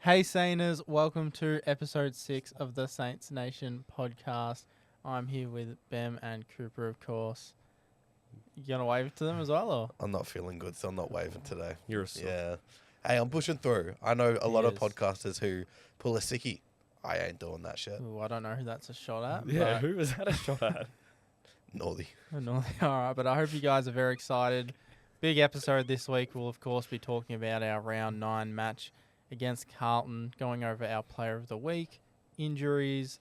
Hey Sainers, welcome to episode 6 of the Saints Nation podcast. I'm here with Bem and Cooper, of course. You gonna wave to them as well, or? I'm not feeling good, so I'm not waving today. You're a sod. Yeah. Hey, I'm pushing through. I know a lot of Yes. podcasters who pull a sickie. I ain't doing that shit. Ooh, I don't know who that's a shot at. Yeah, who was that a shot at? Naughty. All right, but I hope you guys are very excited. Big episode this week. We'll, of course, be talking about our round 9 match against Carlton, going over our player of the week, injuries,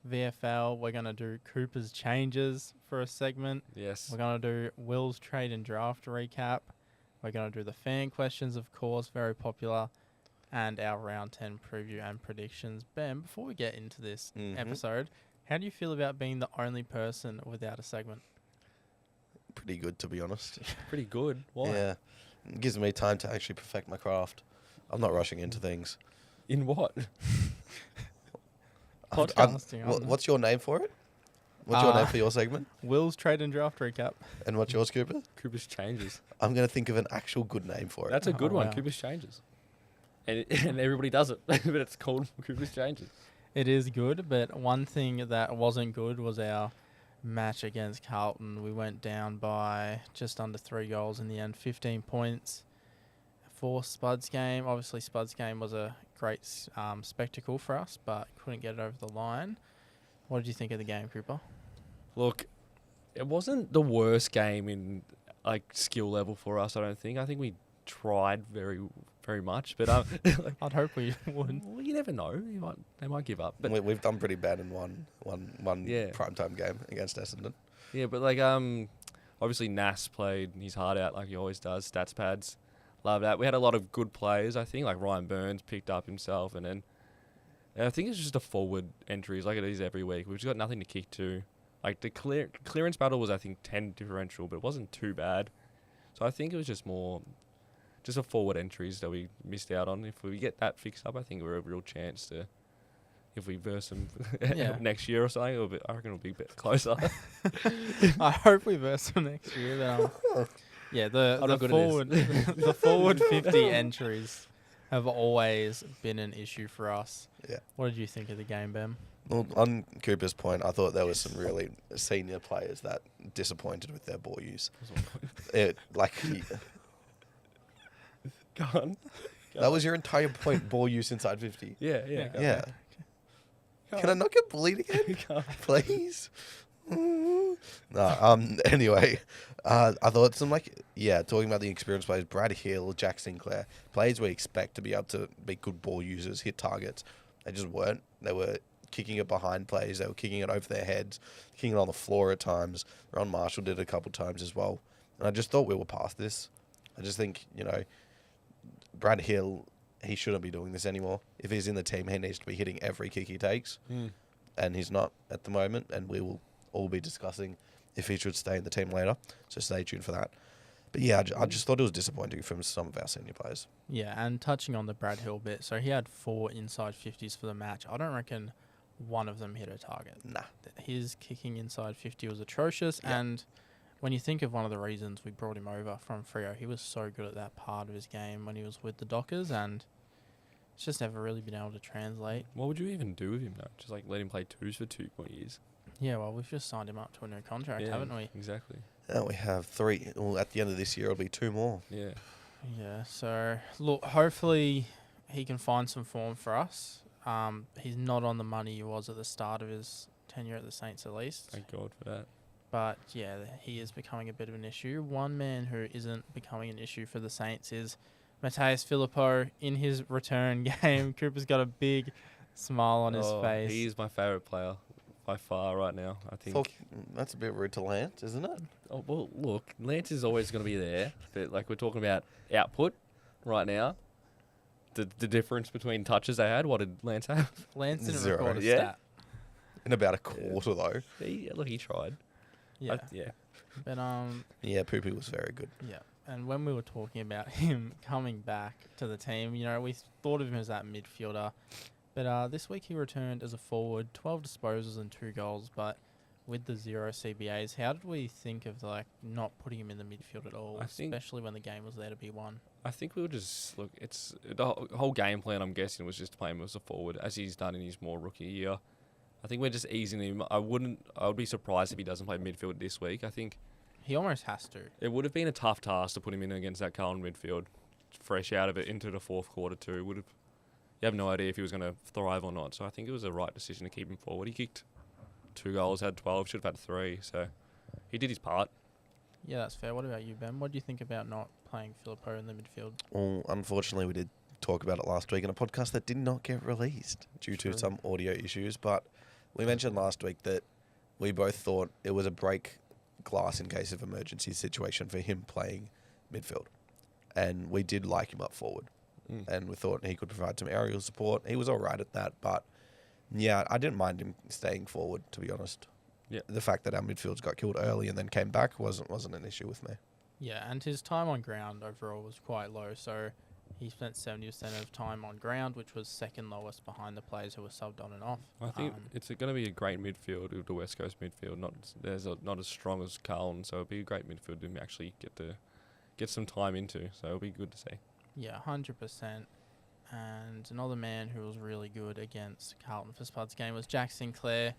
VFL. We're going to do Cooper's changes for a segment. Yes. We're going to do Will's trade and draft recap. We're going to do the fan questions, of course, very popular, and our round 10 preview and predictions. Ben, before we get into this episode, how do you feel about being the only person without a segment? Pretty good, to be honest. Pretty good. Why? Yeah. It gives me time to actually perfect my craft. I'm not rushing into things. In what? Podcasting. What's your name for it? What's your name for your segment? Will's trade and draft recap. And what's yours, Cooper? Cooper's changes. I'm going to think of an actual good name for it. That's a good one. Wow. Cooper's changes. And everybody does it. But it's called Cooper's changes. It is good, but one thing that wasn't good was our match against Carlton. We went down by just under 3 goals in the end, 15 points for Spud's game. Obviously, Spud's game was a great spectacle for us, but couldn't get it over the line. What did you think of the game, Cooper? Look, it wasn't the worst game in skill level for us, I don't think. I think we tried very, very much. But I'd hope we would. well, you never know. They might give up. But We've done pretty bad in one Yeah. primetime game against Essendon. yeah, but obviously Nas played his heart out like he always does. Stats pads, love that. We had a lot of good players. I think like Ryan Burns picked up himself, and I think it's just a forward entries like it is every week. We've just got nothing to kick to. Like the clearance battle was I think 10 differential, but it wasn't too bad. So I think it was just a forward entries that we missed out on. If we get that fixed up, I think we're a real chance to. If we verse them next year or something, I reckon it'll be a bit closer. I hope we verse them next year. But, yeah, the forward 50 entries have always been an issue for us. Yeah. What did you think of the game, Ben? Well, on Cooper's point, I thought there was some really senior players that disappointed with their ball use. Go on. That was your entire point, ball use inside 50. Yeah. Yeah. Can I not get bullied again? Please? Anyway, I thought talking about the experienced players, Brad Hill, Jack Sinclair, players we expect to be able to be good ball users, hit targets. They just weren't. They were kicking it behind plays. They were kicking it over their heads, kicking it on the floor at times. Ron Marshall did it a couple times as well. And I just thought we were past this. I just think, Brad Hill, he shouldn't be doing this anymore. If he's in the team, he needs to be hitting every kick he takes. And he's not at the moment. And we will all be discussing if he should stay in the team later. So stay tuned for that. But yeah, I just thought it was disappointing from some of our senior players. Yeah, and touching on the Brad Hill bit, so he had 4 inside 50s for the match. I don't reckon one of them hit a target. Nah. His kicking inside 50 was atrocious, and when you think of one of the reasons we brought him over from Freo, he was so good at that part of his game when he was with the Dockers, and it's just never really been able to translate. What would you even do with him though? Just let him play twos for 2 more years? Yeah, well, we've just signed him up to a new contract, haven't we? Exactly. Now we have 3. Well, at the end of this year, it'll be 2 more. Yeah. Yeah, so look, hopefully he can find some form for us. He's not on the money he was at the start of his tenure at the Saints, at least. Thank God for that. But yeah, he is becoming a bit of an issue. One man who isn't becoming an issue for the Saints is Matthias Filippo in his return game. Cooper's got a big smile on his face. He is my favourite player by far right now, I think. That's a bit rude to Lance, isn't it? Oh, well, look, Lance is always going to be there. But we're talking about output right now. The difference between touches they had, what did Lance have? Lance didn't 0. record a Yeah. stat. In about a quarter, though. He tried. Yeah. Yeah. But Yeah, Poopy was very good. yeah. And when we were talking about him coming back to the team, we thought of him as that midfielder. But this week he returned as a forward, 12 disposals and 2 goals, but with the 0 CBAs, how did we think of not putting him in the midfield at all, especially when the game was there to be won? I think we'll just look. It's the whole game plan. I'm guessing was just to play him as a forward, as he's done in his more rookie year. I think we're just easing him. I would be surprised if he doesn't play midfield this week. I think He almost has to. it would have been a tough task to put him in against that Carlton midfield, fresh out of it into the fourth quarter too. Would have. You have no idea if he was going to thrive or not. So I think it was the right decision to keep him forward. He kicked 2 goals, had 12, should have had 3. So he did his part. Yeah, that's fair. What about you, Ben? What do you think about not playing Filippo in the midfield? Well, unfortunately, we did talk about it last week in a podcast that did not get released due to True. some audio issues. But we mentioned last week that we both thought it was a break glass in case of emergency situation for him playing midfield. And we did like him up forward. And we thought he could provide some aerial support. He was all right at that. But, yeah, I didn't mind him staying forward, to be honest. Yeah. The fact that our midfields got killed early and then came back wasn't an issue with me. Yeah, and his time on ground overall was quite low. So he spent 70% of time on ground, which was second lowest behind the players who were subbed on and off. I think it's going to be a great midfield with the West Coast midfield. Not as strong as Carlton, so it'll be a great midfield to actually get some time into. So it'll be good to see. Yeah, 100%. And another man who was really good against Carlton for Spud's game was Jack Sinclair.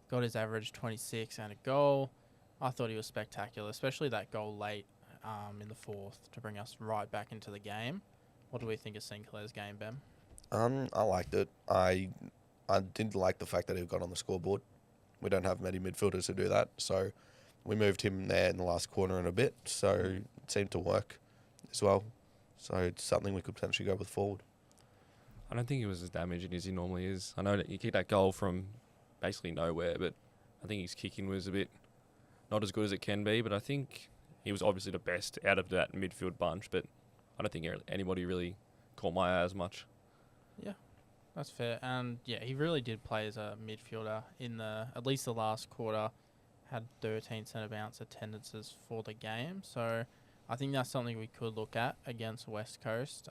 Got his average 26 and a goal. I thought he was spectacular, especially that goal late in the fourth to bring us right back into the game. What do we think of Sinclair's game, Ben? I liked it. I didn't like the fact that he got on the scoreboard. We don't have many midfielders who do that, so we moved him there in the last quarter and a bit, so it seemed to work as well. So it's something we could potentially go with forward. I don't think he was as damaging as he normally is. I know that you kicked that goal from basically nowhere, but I think his kicking was a bit not as good as it can be, but I think he was obviously the best out of that midfield bunch, but I don't think anybody really caught my eye as much. Yeah, that's fair. And yeah, he really did play as a midfielder in at least the last quarter. Had 13 centre bounce attendances for the game, so I think that's something we could look at against West Coast.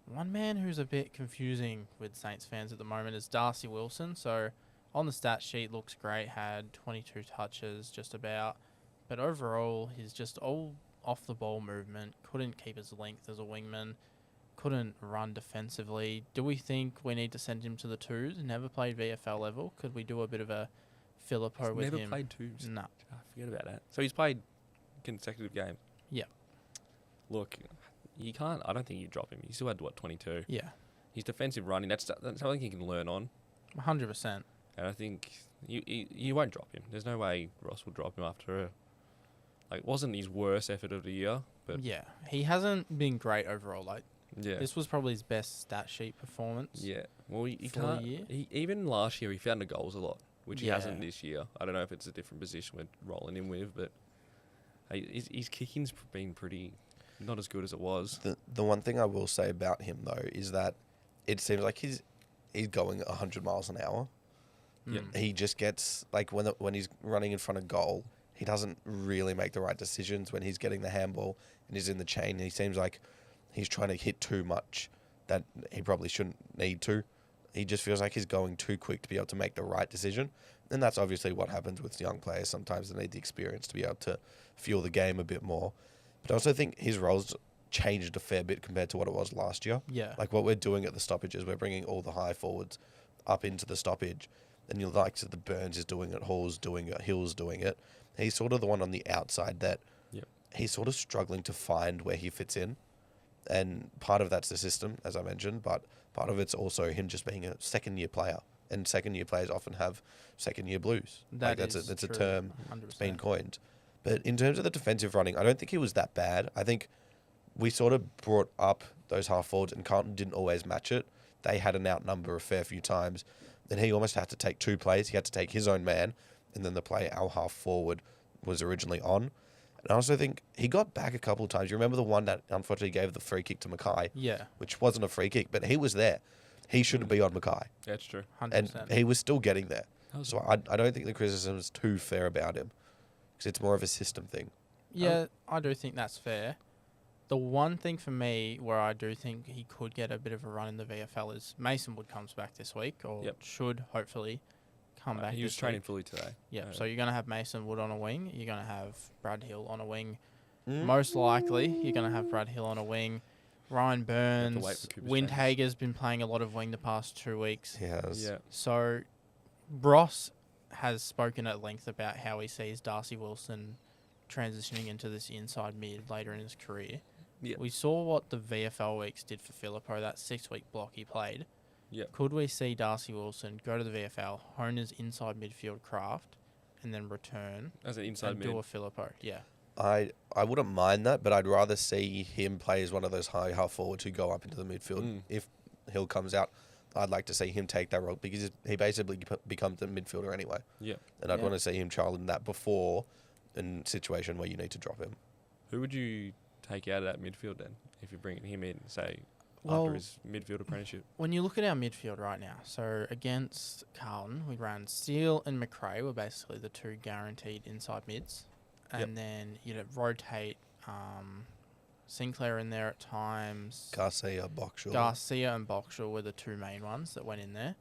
One man who's a bit confusing with Saints fans at the moment is Darcy Wilson. So on the stat sheet, looks great, had 22 touches just about. But overall, he's just all off the ball movement, couldn't keep his length as a wingman, couldn't run defensively. Do we think we need to send him to the twos? Never played VFL level. Could we do a bit of a Filippo with him? Never played twos. No. Forget about that. So he's played consecutive games. Yeah. Look, you can't. I don't think you drop him. He still had 22. Yeah. His defensive running. That's something he can learn on. 100%. And I think you won't drop him. There's no way Ross will drop him after it wasn't his worst effort of the year, but Yeah. He hasn't been great overall. Like, yeah. this was probably his best stat sheet performance. Yeah. Well, he for the can't. year. Even last year, he found the goals a lot, which he Yeah. hasn't this year. I don't know if it's a different position we're rolling him with, but his kicking's been pretty not as good as it was. The one thing I will say about him though is that it seems like he's going 100 miles an hour. Yeah. Mm. He just gets like when he's running in front of goal, he doesn't really make the right decisions when he's getting the handball and he's in the chain. He seems like he's trying to hit too much that he probably shouldn't need to. He just feels like he's going too quick to be able to make the right decision. And that's obviously what happens with young players. Sometimes they need the experience to be able to feel the game a bit more. But I also think his role's changed a fair bit compared to what it was last year. Yeah. Like what we're doing at the stoppages, we're bringing all the high forwards up into the stoppage. And you'll like the Burns is doing it, Hall's doing it, Hill's doing it. He's sort of the one on the outside that he's sort of struggling to find where he fits in. And part of that's the system, as I mentioned, but part of it's also him just being a second-year player. And second-year players often have second-year blues. That's a term 100%. that's been coined. But in terms of the defensive running, I don't think he was that bad. I think we sort of brought up those half forwards, and Carlton didn't always match it. They had an outnumber a fair few times. Then he almost had to take 2 plays. He had to take his own man, and then the play our half forward was originally on. And I also think he got back a couple of times. You remember the one that unfortunately gave the free kick to Mackay? Yeah. Which wasn't a free kick, but he was there. He shouldn't be on Mackay. That's true. 100%. And he was still getting there. So I don't think the criticism is too fair about him. Because it's more of a system thing. Yeah, I do think that's fair. The one thing for me where I do think he could get a bit of a run in the VFL is Mason Wood comes back this week, or should hopefully come back. He was this training week. fully today. Yeah, so you're going to have Mason Wood on a wing. You're going to have Brad Hill on a wing. Most likely, you're going to have Brad Hill on a wing. Ryan wait Burns, for Cooper Windhager's been playing a lot of wing the past 2 weeks. He has. Yeah. So, Ross has spoken at length about how he sees Darcy Wilson transitioning into this inside mid later in his career. Yeah. We saw what the VFL weeks did for Filippo, that 6-week block he played. Yeah. Could we see Darcy Wilson go to the VFL, hone his inside midfield craft, and then return As an inside and mid. do a Filippo? Yeah. I wouldn't mind that, but I'd rather see him play as one of those high half forwards who go up into the midfield. If Hill comes out, I'd like to see him take that role because he basically becomes a midfielder anyway. Yeah. And I'd Yeah. want to see him trialing that before in a situation where you need to drop him. Who would you take out of that midfield then if you're bringing him in, say, Well, after his midfield apprenticeship? when you look at our midfield right now, so against Carlton, we ran Steele and McRae were basically the 2 guaranteed inside mids. And then you'd rotate Sinclair in there at times. Garcia, Boxall. Garcia and Boxall were the 2 main ones that went in there.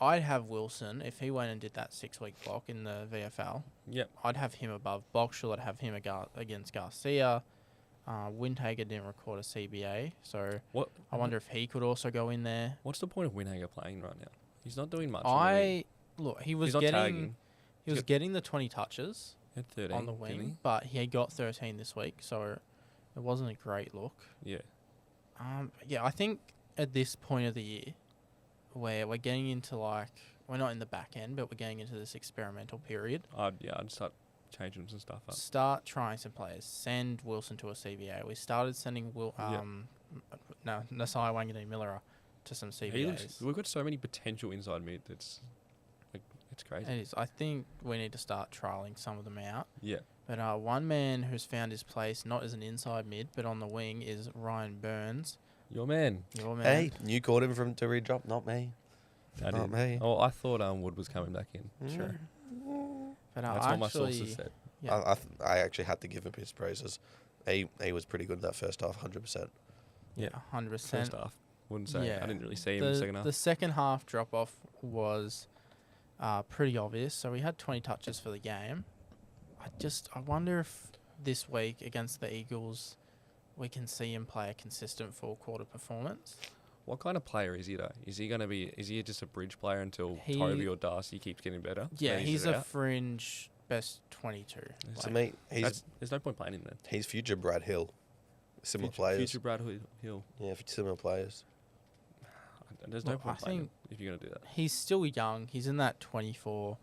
I'd have Wilson, if he went and did that 6-week block in the VFL, Yep. I'd have him above Boxall. I'd have him against Garcia. Windhager didn't record a CBA, so What? I wonder if he could also go in there. What's the point of Windhager playing right now? He's not doing much. on the wing. Look, he was He's not getting tagging. he was He's getting the 20 touches He had 13 on the didn't wing, but he got 13 this week, so it wasn't a great look. he? Yeah. Yeah, I think at this point of the year, where we're getting into we're not in the back end, but we're getting into this experimental period. I'd start changing some stuff up. Start trying some players. Send Wilson to a CBA. We started sending Nasai Wanganeen Miller to some CBAs. We've got so many potential inside mid. It's crazy. It is. I think we need to start trialing some of them out. Yeah. But one man who's found his place, not as an inside mid, but on the wing, is Ryan Burns. Your man. Your man. Hey, you called him from to redrop, not me. I Not did. me. Oh, I thought Wood was coming back in. Sure. But That's what my sources said. Yeah. I actually had to give him his praises. He was pretty good in that first half, 100%. Yeah, 100%. First half. Wouldn't say. Yeah. I didn't really see him in the second half. The second half drop-off was pretty obvious. So we had 20 touches for the game. I wonder if this week against the Eagles we can see him play a consistent full-quarter performance. What kind of player is he though? Is he just a bridge player until He- Toby or Darcy keeps getting better? Yeah, Then he's just a out? fringe best 22. To me, There's no point playing him then. he's future Brad Hill. Similar players. Future Brad Hill. Yeah, similar players. There's no Look, point I playing him think if you're going to do that. He's still young. He's in that 24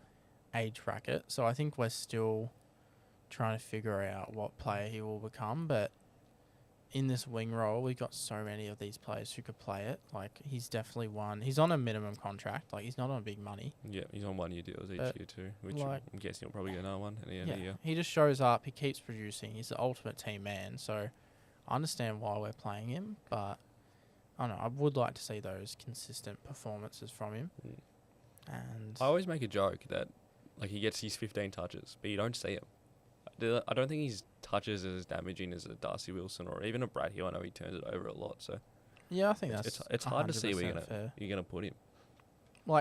age bracket. So I think we're still trying to figure out what player he will become. But in this wing role, we've got so many of these players who could play it. He's definitely one. He's on a minimum contract. He's not on big money. Yeah, he's on 1 year deals each But, year too, which like- I'm guessing he'll probably get another one at the end of the year. He just shows up. He keeps producing. He's the ultimate team man. So I understand why we're playing him. But I don't know. I would like to see those consistent performances from him. Mm. And I always make a joke that he gets his 15 touches, but you don't see him. I don't think his touches are as damaging as a Darcy Wilson or even a Brad Hill. I know he turns it over a lot, so yeah, I think that's it's hard to see where 100% fair. you're gonna put him.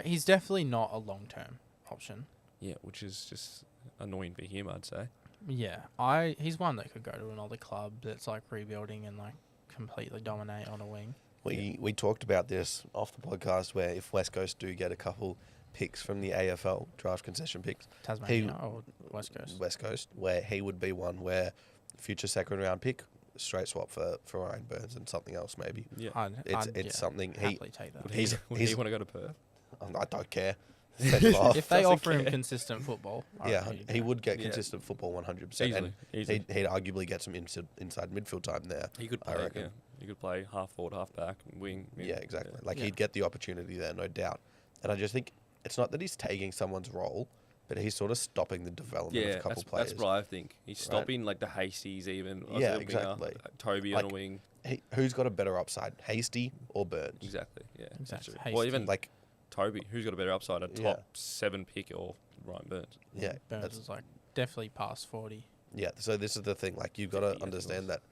He's definitely not a long-term option. Yeah, which is just annoying for him, I'd say. Yeah, he's one that could go to another club that's rebuilding and completely dominate on a wing. We talked about this off the podcast where if West Coast do get a couple picks from the AFL draft concession picks, Tasmania or West Coast. where he would be one where future second round pick, straight swap for Ryan Burns and something else maybe. Yeah, It's something he happily take that. would he's- he want to go to Perth? I don't care. Send him off. If they Doesn't offer him care. consistent football, I Yeah, reckon he'd he go. would get Yeah. consistent football 100%, and Easily. he'd arguably get some inside midfield time there. He could I play. reckon. Yeah, he could play half forward, half back, wing. mid. Yeah, exactly. Yeah. He'd get the opportunity there, no doubt. And I just think it's not that he's taking someone's role, but he's sort of stopping the development of Yeah, a couple that's players. what I think. He's stopping the Hasties even. Yeah, as a winger, exactly. Toby on a Like, wing. Who's got a better upside, Hasty or Burns? Exactly. Yeah. that's Exactly. true. Hasty. Well, even Toby, who's got a better upside, a top Yeah. 7 pick or Ryan Burns. Yeah, Burns that's- is definitely past 40. yeah. So this is the thing. You've got 50 to years understand plus. that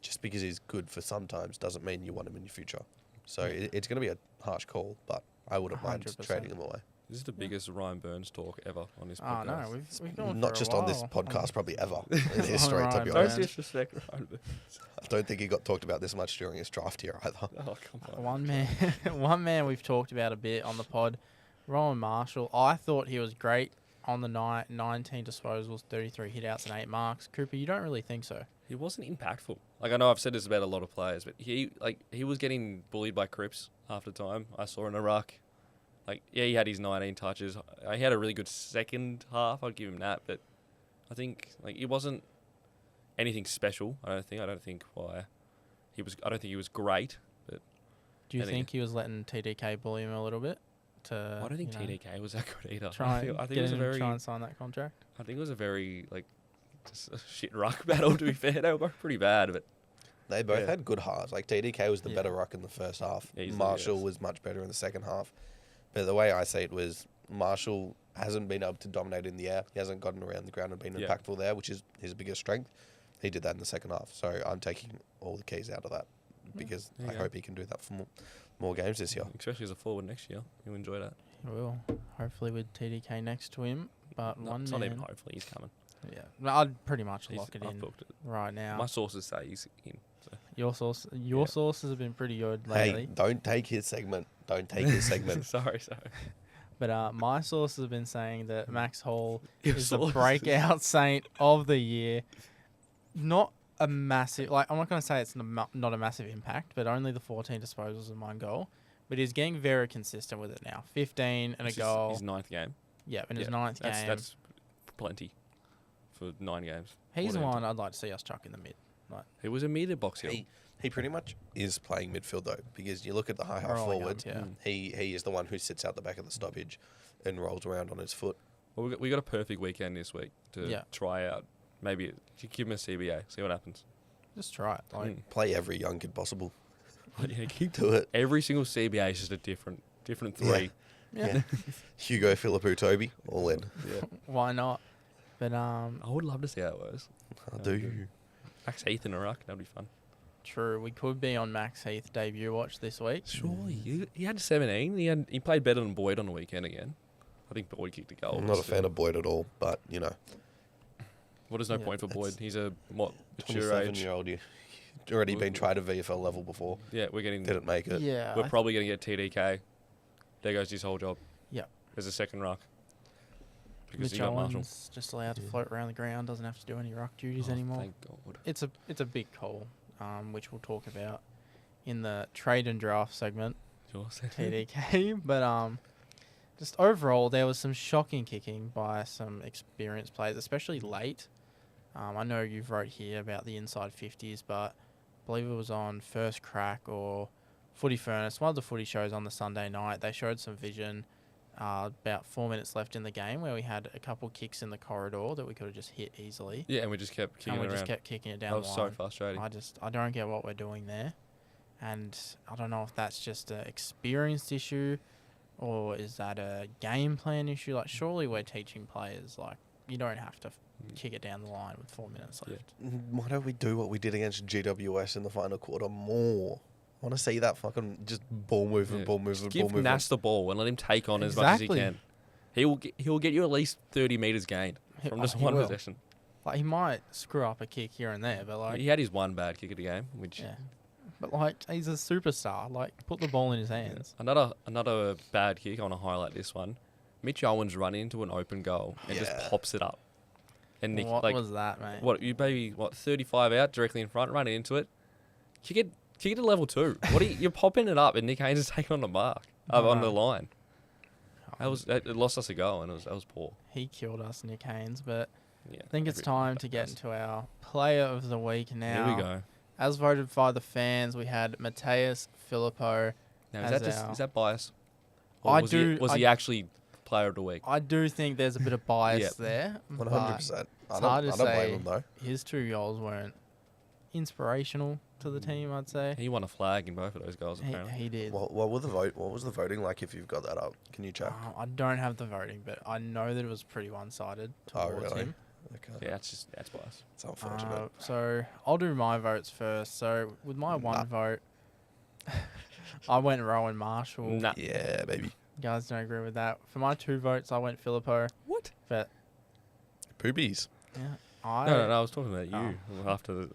just because he's good for sometimes doesn't mean you want him in your future. So Yeah. it's going to be a harsh call, but I wouldn't mind 100%. trading him away. This is the biggest Ryan Burns talk ever on this Oh podcast. no, we've gone Not for a just on this while podcast, probably ever in On history, to Ryan be Burns. honest. Don't disrespect Ryan Burns. I don't think he got talked about this much during his draft year either. Oh, come on. One man we've talked about a bit on the pod, Rowan Marshall. I thought he was great on the night. 19 disposals, 33 hitouts, and 8 marks. Cooper, you don't really think so? He wasn't impactful. Like, I know I've said this about a lot of players, but he was getting bullied by Cripps half the time. I saw in a ruck. Like, yeah, he had his 19 touches. He had a really good second half. I'd give him that. But I think, like, it wasn't anything special. I don't think why he was. I don't think he was great. But Do you I think- think he was letting TDK bully him a little bit? I don't think TDK was that good either. Try I think get it was a him very. to try and sign that contract. I think it was a very just a shit ruck battle. To be fair, they were both pretty bad, but They both Yeah. had good halves. Like TDK was the Yeah. better ruck in the first half. Easily, Marshall yes. was much better in the second half. But the way I see it was Marshall hasn't been able to dominate in the air. He hasn't gotten around the ground and been Yeah. impactful there, which is his biggest strength. He did that in the second half. So I'm taking all the keys out of that because There I you go. hope he can do that for more games this year. especially as a forward next year, you'll enjoy that. He will. Hopefully with TDK next to him. But No, one it's man. not even hopefully he's coming. Yeah, no, I'd pretty much He's, lock it I've in booked it. right now. My sources say he's in. So. Your Yeah. sources have been pretty good Hey, lately. don't take his segment. Don't take his segment. sorry. But my sources have been saying that Max Hall Your is the sources. breakout saint of the year. Not a massive, I'm not going to say it's not a massive impact, but only the 14 disposals and 1 goal. But he's getting very consistent with it now. 15 and It's a goal. His 9th game. Yeah, in his Yeah, 9th game. That's plenty for 9 games. He's the 14. one I'd like to see us chuck in the mid. He was a meter box hill. He pretty much is playing midfield though, because you look at the high half Rolling up, forwards. yeah. He is the one who sits out the back of the stoppage and rolls around on his foot. Well, we got a perfect weekend this week to Yeah. try out. Maybe give him a CBA, see what happens. Just try it. Like, Play every young kid possible. Yeah, keep Do it. every single CBA is just a different three. yeah, Hugo, Philippou, Toby, all in. Yeah. why not? But I would love to see how it works. I do. Max Heath in a ruck, that'd be fun. true, we could be on Max Heath debut watch this week. Surely. He had 17. He played better than Boyd on the weekend again. I think Boyd kicked a goal. I'm not a fan of Boyd at all, but you know, What is no Yeah, point for Boyd? it's He's a mature age. 27-year-old. You already been tried at VFL level before. Yeah, we're Didn't make it. Yeah, We're probably going to get TDK. There goes his whole job. Yep. As a second ruck. Because Mitch you got Marshall. Owens just allowed to float around the ground, doesn't have to do any ruck duties Oh, anymore. Thank God. It's a big call, which we'll talk about in the trade and draft segment. Yours. TDK, but just overall there was some shocking kicking by some experienced players, especially late. I know you've wrote here about the inside 50s, but I believe it was on First Crack or Footy Furnace, one of the footy shows on the Sunday night. They showed some vision about 4 minutes left in the game where we had a couple kicks in the corridor that we could have just hit easily. Yeah, and we just kept kicking And we it just around. kept kicking it That down was the so line. frustrating. I don't get what we're doing there. And I don't know if that's just an experienced issue or is that a game plan issue. Like, surely we're teaching players, like, you don't have to kick it down the line with 4 minutes Yeah. left. Why don't we do what we did against GWS in the final quarter more? I want to see that fucking just ball movement, Yeah. ball movement, Give ball movement. Nas the ball and let him take on as much as he Exactly. can. He'll get you at least 30 metres gained from just He one will. possession. Like, he might screw up a kick here and there, but like, He had his one bad kick of the game, which yeah. But like, he's a superstar. Like, put the ball in his hands. another bad kick. I want to highlight this one. Mitch Owens run into an open goal and just Yeah. pops it up. And Nick, What like, was that, mate? what you maybe 35 out directly in front, running into it, kick it to level 2. You're popping it up, and Nick Haynes is taking on the mark on the line. It lost us a goal, and that was poor. He killed us, Nick Haynes. But Yeah, I think it's time to get into our player of the week now. Here we go. As voted by the fans, we had Mateus Filippo. Now As is that bias? Or I was do- Was I- he actually player of the week? I do think there's a bit of bias Yep. there. 100%. I it's don't, hard to I don't blame say. him though. but his 2 goals weren't inspirational to the team, I'd say. He won a flag in both of those goals. Apparently, He did. What was the voting like? If you've got that up, can you check? I don't have the voting, but I know that it was pretty one-sided Oh, towards really? him. Okay, yeah, that's bias. it's unfortunate. So I'll do my votes first. So with my one Nah. vote, I went Rowan Marshall. Nah. Yeah, baby. You guys don't agree with that. For my 2 votes, I went Filippo. What? But Poopies. yeah, No, I was talking about you.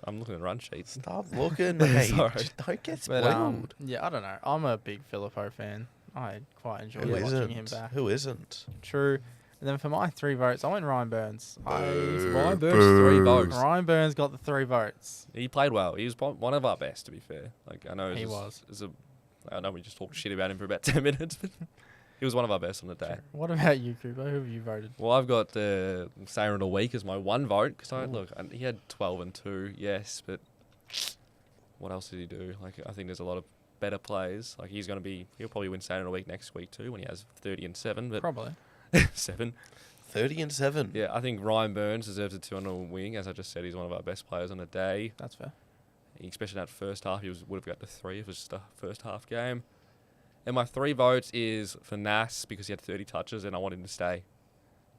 I'm looking at run sheets. Stop looking, mate. Sorry. Just don't get But spoiled. yeah, I don't know. I'm a big Filippo fan. I quite enjoy Who watching isn't? him back. Who isn't? True. And then for my 3 votes, I went Ryan Burns. Ryan Burns, 3 votes. Ryan Burns got the 3 votes. He played well. He was one of our best, to be fair. Like I know He was. I know we just talked shit about him for about 10 minutes, but he was one of our best on the day. What about you, Cooper? Who have you voted? Well, I've got the Sayer of the Week as my 1 vote because he had 12 and 2, yes, but what else did he do? Like I think there's a lot of better plays. Like he'll probably win Sayer of the Week next week too when he has 30 and 7. But Probably. 7. 30 and 7. Yeah, I think Ryan Burns deserves a 2 on the wing. As I just said, he's one of our best players on the day. That's fair. Especially that first half, would have got to 3 if it was just a first half game. And my 3 votes is for Nas because he had 30 touches and I want him to stay.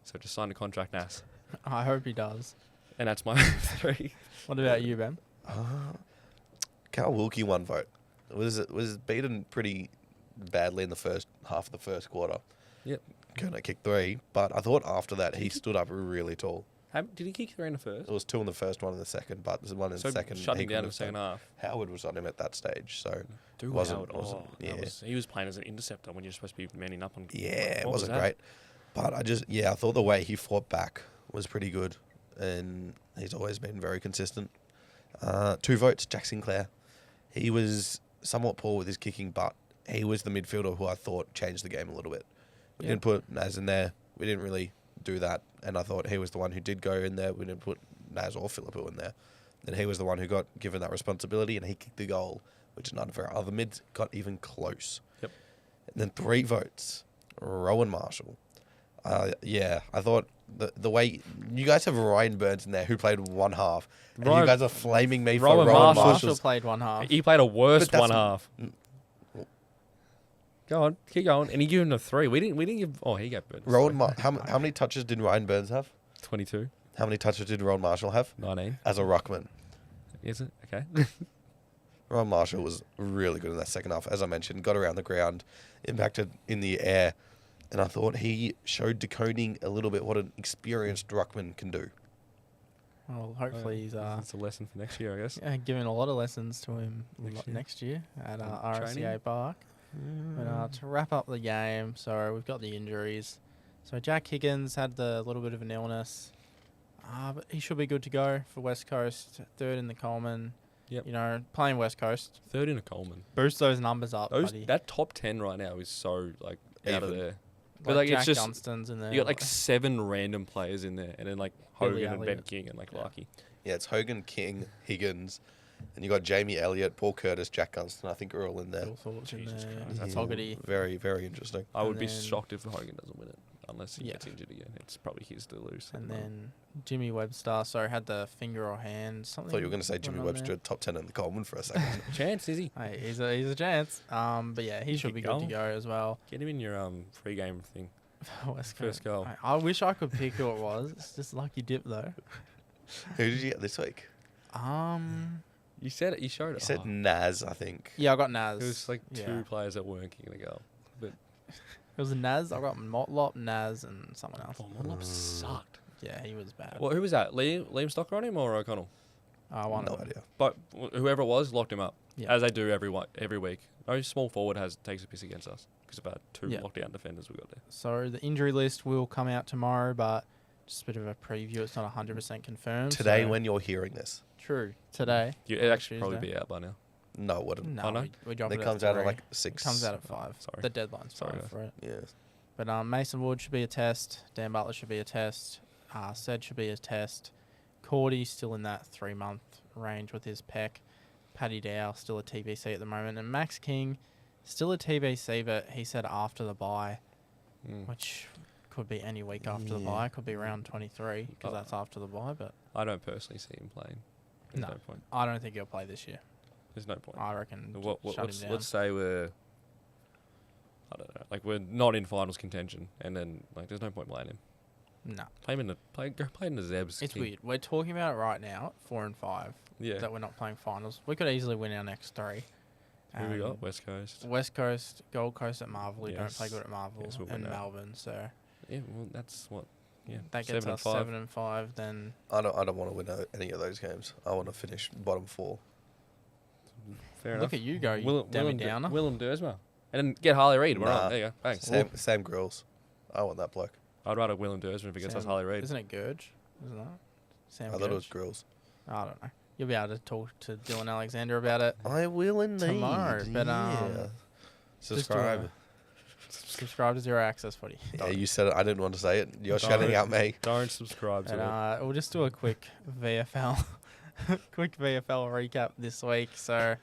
So just sign the contract, Nas. I hope he does. And that's my 3. What about you, Ben? Cal Wilkie 1 vote. Was beaten pretty badly in the first half of the first quarter. Yep. Gonna kick 3, but I thought after that he stood up really tall. Did he kick 3 in the first? It was 2 in the first, 1 in the second, but there's 1 in the second. Shut he him down in couldn't the second have half. done. Howard was on him at that stage, so Do wasn't Howard. yeah. He was playing as an interceptor when you're supposed to be manning up on. Yeah, it What was wasn't that? great. But I thought the way he fought back was pretty good, and he's always been very consistent. 2 votes, Jack Sinclair. He was somewhat poor with his kicking, but he was the midfielder who I thought changed the game a little bit. We didn't put Naz in there. We didn't really do that, and I thought he was the one who did go in there. We didn't put Naz or Filippo in there. And he was the one who got given that responsibility, and he kicked the goal, which none of our other mids got even close. Yep. And then 3 votes, Rowan Marshall. I thought the way you guys have Ryan Burns in there who played 1 half, and you guys are flaming me for Rowan Rowan Marshall Marshall's. played 1 half. He played a worse But 1 that's- half. Go on, keep going. And he gave him a 3. We didn't give. Oh, he got Burns. How many touches did Ryan Burns have? 22, How many touches did Rowan Marshall have 19. as a ruckman? Is it okay? Rowan Marshall was really good in that second half. As I mentioned, got around the ground, impacted in the air, and I thought he showed decoding a little bit what an experienced ruckman can do. Well, hopefully he's That's a lesson for next year, I guess. giving a lot of lessons to him Next next year at Training. RSCA Park. But to wrap up the game, so we've got the injuries. So Jack Higgins had the little bit of an illness, but he should be good to go for West Coast. 3rd in the Coleman. Yep. You know, playing West Coast. 3rd in a Coleman. Boost those numbers up, buddy. That top 10 right now is so out of Even. there. But like Jack it's just Johnston's in there. you got like 7 random players in there, and then like Billy Hogan and Ben Elliott. King and like Larky. Yeah, it's Hogan, King, Higgins, and you got Jamie Elliott, Paul Curtis, Jack Gunston. I think are all in there. All sorts in Jesus there. Christ. That's Yeah, Hoggerty. Very, very interesting. I would And be then- shocked if Hogan doesn't win it, unless he Yeah. gets injured again. It's probably his to lose. And then Jimmy Webster, had the finger or hand. I Something. thought you were going to say Jimmy went on Webster there. top 10 in the Coleman for a second. Chance, is he? Hey, he's a chance. But yeah, he should be good to go as well. Get him in your pre-game thing. West First Coast. goal. I wish I could pick who it was. It's just lucky dip though. Who did you get this week? You said it. You showed You it. said Oh, Naz, I think. Yeah, I got Naz. it was like Yeah. 2 players that weren't kicking the goal. But It was Naz. I got Motlop, Naz, and someone else. Motlop sucked. Yeah, he was bad. Well, who was that? Liam Stocker on him or O'Connell? One No of them. idea. But whoever it was, locked him up. Yeah. As they do every week. No small forward takes a piss against us because of our 2 Yeah. lockdown defenders we got there. So the injury list will come out tomorrow, but just a bit of a preview. It's not 100% confirmed. Today, so when you're hearing this. true today. It actually probably Tuesday. be out by now. No, it wouldn't. No, Oh, no? we drop It it comes at out at 3. like 6. It comes out at 5. sorry. The deadline's Sorry, 5 guys. for it. Yeah. But Mason Wood should be a test. Dan Butler should be a test. Sed should be a test. Cordy still in that 3-month range with his pec. Paddy Dow still a TBC at the moment. And Max King still a TBC, but he said after the bye, which could be any week after the Yeah. bye. Could be around 23 because Oh. that's after the bye. But I don't personally see him playing. There's No. no point. I don't think he'll play this year. There's no point. I reckon shut let's, him down. let's say I don't know, like we're not in finals contention, and then like there's no point playing him. No, Play him in the go play in the Zebs. it's King. weird. We're talking about it right now, 4 and 5. Yeah. That we're not playing finals. We could easily win our next 3. Who we got? And West Coast. West Coast, Gold Coast at Marvel. We don't play Yes. good at Marvel, Yes, we'll and win that. Melbourne. So Yeah, well, that's what. Yeah, that gets 7 and us 5. 7-5. Then I don't want to win any of those games. I want to finish bottom 4. Fair look enough. at you go, you Debbie Downer. Willem Dersma. And then get Harley Reid. We're Nah. on. There you go. Bang. Sam Grills. I want that bloke. I'd rather Willem Dersma if it gets us Harley Reid. Isn't it Gurge? Isn't that Sam? I thought it was Gurge? Grills. I don't know. You'll be able to talk to Dylan Alexander about it I will indeed. tomorrow. But yeah. Subscribe. subscribe to Zero Access Footy. Yeah, you said it. I didn't want to say it. You're Don't. shouting out me. Don't subscribe to And, it. we'll just do a quick VFL, recap this week. So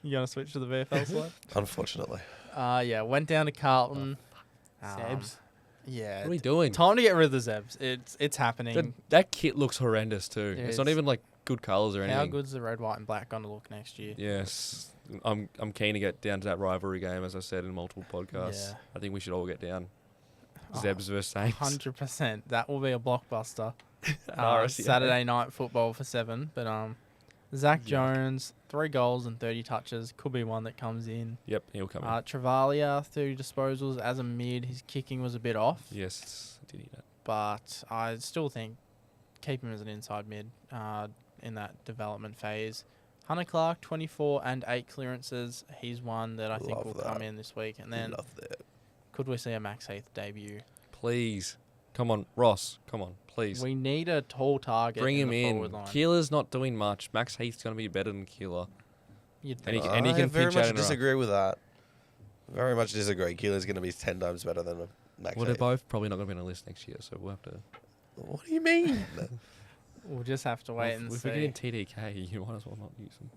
you gonna switch to the VFL slide? Unfortunately. Yeah, went down to Carlton. Zebs. Yeah. What are we doing? Time to get rid of the Zebs. It's happening. That kit looks horrendous too. It It's not is. even like good colours or How anything. good's the red, white, and black gonna look next year? Yes. I'm keen to get down to that rivalry game, as I said in multiple podcasts. Yeah. I think we should all get down. Oh, Zebs versus Saints. 100%. That will be a blockbuster. RSCA. Saturday night football for 7. But Zach Yuck. Jones, 3 goals and 30 touches. Could be one that comes in. Yep, he'll come in. Travalia, 30 disposals as a mid. His kicking was a bit off. Yes, I did hear that. But I still think keep him as an inside mid in that development phase. Hunter Clark, 24 and 8 clearances. He's one that I think Love will that. come in this week. And then Love that. could we see a Max Heath debut? Please. Come on, Ross. Come on, please. We need a tall target. Bring in him the in. forward line. Keeler's not doing much. Max Heath's going to be better than Keeler. You'd And think. he I can very pinch out much in a row. disagree with that. Very much disagree. Keeler's going to be 10 times better than Max Well, they're Heath. both probably not going to be on the list next year, so we'll have to. What do you mean? We'll just have to wait and if see. we're getting TDK, you might as well not use them.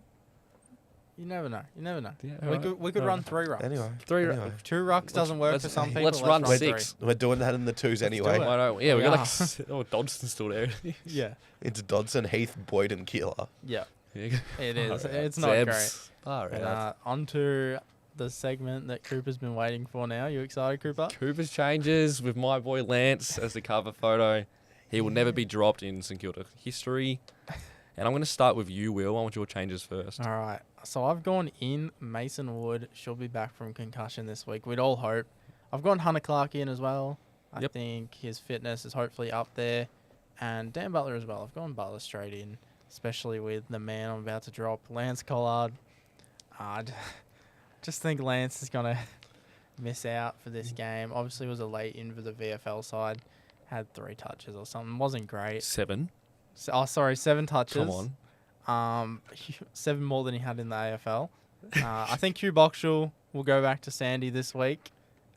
You never know. You never know. Yeah, we alright. could run Alright. 3 rucks. Anyway. Anyway. If 2 rucks doesn't work for some people, let's run run 6. We're doing that in the 2s anyway. do it. Why don't we? Yeah, we got Yeah. like Doddson's still there. 3. Yeah. It's Dodson, Heath, Boyd, and Keeler. Yeah. Yeah. It is. Alright. It's not Zebs. great. Alright. But, on to the segment that Cooper's been waiting for now. You excited, Cooper? Cooper's changes with my boy Lance as the cover photo. He will never be dropped in St Kilda history. And I'm going to start with you, Will. I want your changes first. All right. So I've gone in Mason Wood. She'll be back from concussion this week. We'd all hope. I've gone Hunter Clark in as well. I Yep. think his fitness is hopefully up there. And Dan Butler as well. I've gone Butler straight in, especially with the man I'm about to drop, Lance Collard. I just think Lance is going to miss out for this game. Obviously, it was a late in for the VFL side. Had 3 touches or something. Wasn't great. 7. 7 touches. Come on. 7 more than he had in the AFL. I think Hugh Boxall will go back to Sandy this week.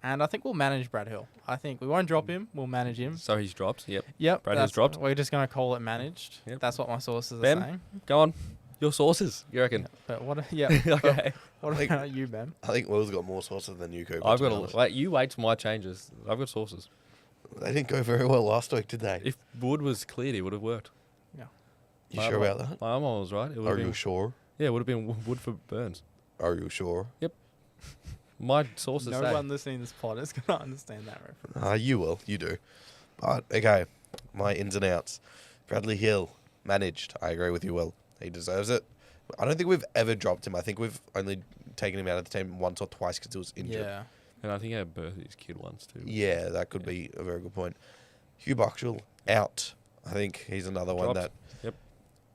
And I think we'll manage Brad Hill. I think we won't drop him. We'll manage him. So he's dropped. Yep. Yep. Brad Hill's that's- dropped. We're just going to call it managed. Yep. That's what my sources are Ben? saying. Go on. Your sources, you reckon? But what? Yeah. Okay. What Like- about you, Ben? I think Will's got more sources than you, Cooper. I've to be got honest. wait. You wait till my changes. I've got sources. They didn't go very well last week, did they? If Wood was cleared, it would have worked. You sure about that? My mum was right. It would Are have you been, sure? yeah, it would have been Wood for Burns. Are you sure? My sources No say. one listening to this pod is going to understand that reference. You will. You do. But, okay. My ins and outs. Bradley Hill, managed. I agree with you, Will. He deserves it. I don't think we've ever dropped him. I think we've only taken him out of the team once or twice because he was injured. Yeah. And I think I birthed his kid once too. Yeah, that could be a very good point. Hugh Boxall, out. I think he's another one Dropped. that... Yep.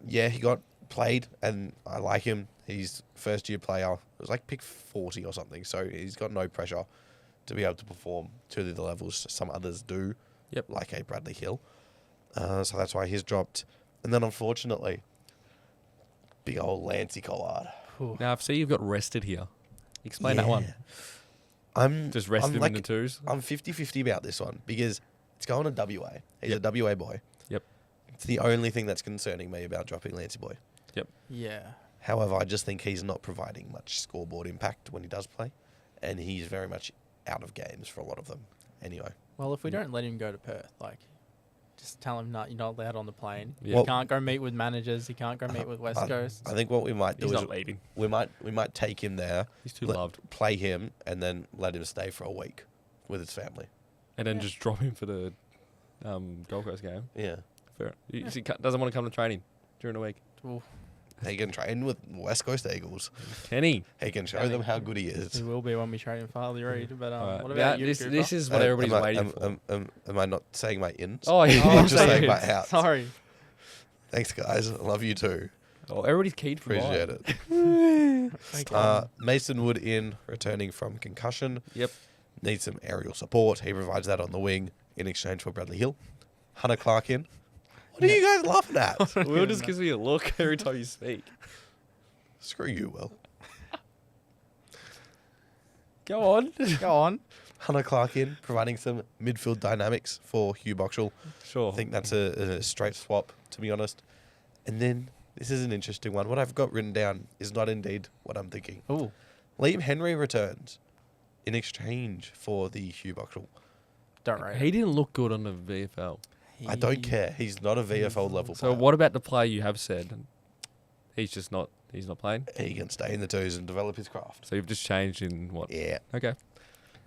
Yeah, he got played, and I like him. He's first-year player. It was like pick 40 or something, so he's got no pressure to be able to perform to the levels some others do, Yep. like a Bradley Hill. So that's why he's dropped. And then, unfortunately, big old Lancey Collard. Whew. Now, I see you've got rested here. Explain that one. Just Just rested him in the twos. I'm 50-50 about this one because it's going to WA. He's a WA boy. Yep. It's the only thing that's concerning me about dropping Lancey Boy. Yeah. However, I just think he's not providing much scoreboard impact when he does play, and he's very much out of games for a lot of them. Anyway, Well, if we don't let him go to Perth, like, just tell him you're not allowed on the plane. Yeah. He can't go meet with managers. He can't go meet with West Coast. I think what we might do He's is not leaving. we might take him there, He's too let- loved. play him, and then let him stay for a week with his family. And then Yeah. just drop him for the Gold Coast game. Yeah. Fair. He doesn't want to come to training during the week. Oof. He can train with West Coast Eagles. Kenny. He can show Kenny. them how good he is. He will be when we trade him Farley Reid. But Alright. what Now, about you, this Cooper? is what everybody's waiting for. Am I not saying my ins? Oh, yeah. I'm just saying my outs. Sorry. Thanks, guys. I love you too. Oh, everybody's keyed for Appreciate mine. it. Mason Wood in, returning from concussion. Yep. Needs some aerial support. He provides that on the wing in exchange for Bradley Hill. Hunter Clark in. What are you guys laughing at? Will just gives me a look every time you speak. Screw you, Will. Go on. Go on. Hunter Clark in, providing some midfield dynamics for Hugh Boxall. Sure. I think that's a straight swap, to be honest. And then, this is an interesting one. What I've got written down is not indeed what I'm thinking. Ooh. Liam Henry returns in exchange for the Hugh Boxall. Don't rate He didn't look good on the VFL. I don't care. He's not a VFL level So player. what about the player you have said? He's not playing. He can stay in the twos and develop his craft. So you've just changed in what? Yeah. Okay.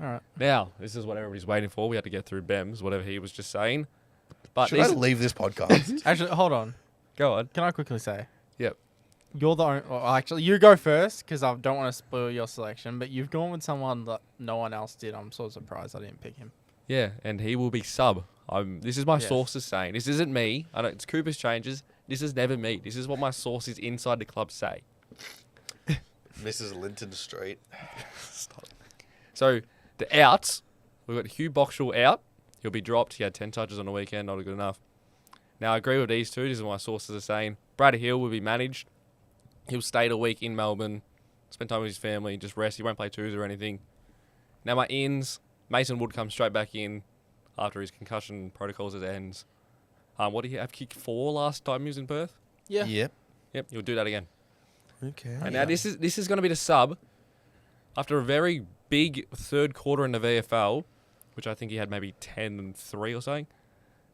All right. Now, this is what everybody's waiting for. We had to get through Bems, whatever he was just saying. But Should I leave this podcast? Actually, hold on. go on. Can I quickly say? Yep. You're the only... Well, actually, you go first because I don't want to spoil your selection, but you've gone with someone that no one else did. I'm so surprised I didn't pick him. Yeah, and he will be sub. This is my Yes. sources saying. This isn't me. I know it's Cooper's changes. This is never me. This is what my sources inside the club say. Mrs. Linton Street. So the outs, we've got Hugh Boxall out. He'll be dropped. He had 10 touches on the weekend. Not good enough. Now I agree with these two. This is what my sources are saying. Brad Hill will be managed. He'll stay a week in Melbourne, spend time with his family, just rest. He won't play twos or anything. Now my ins, Mason Wood comes straight back in after his concussion protocols ends. What did he have? Kick 4 last time he was in Perth? Yeah. Yep. Yep, he'll do that again. Okay. And now this is going to be the sub after a very big third quarter in the VFL, which I think he had maybe 10-3 or something.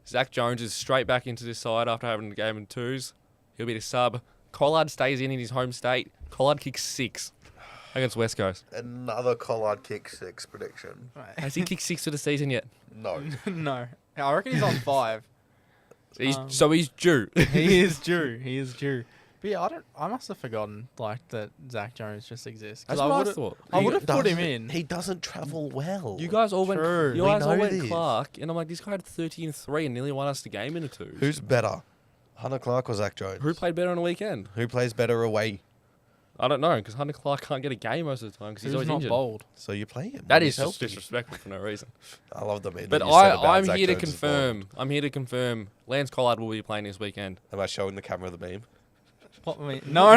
Zach Jones is straight back into this side after having the game in twos. He'll be the sub. Collard stays in his home state. Collard kicks 6 against West Coast. Another Collard kick 6 prediction. Has he kicked 6 for the season yet? No. No. I reckon he's on 5. So he's due. He is due. He is due. But yeah, I must have forgotten that Zach Jones just exists. 'Cause That's what I would've- thought. I would have put him Doesn't- in. He doesn't travel well. You guys all True. went. You We guys all know went this. Clark, and I'm like, this guy had 13-3 and nearly won us the game in the twos. Who's better? Hunter Clark or Zach Jones? Who played better on the weekend? Who plays better away? I don't know, because Hunter Clark can't get a game most of the time because he's Who's always not injured. bold? So you play him. That He's is just healthy. disrespectful for no reason. I love the meme. But that you said about I'm Zach here to Jones is confirm. bald. I'm here to confirm. Lance Collard will be playing this weekend. Am I showing the camera the meme? What meme? No.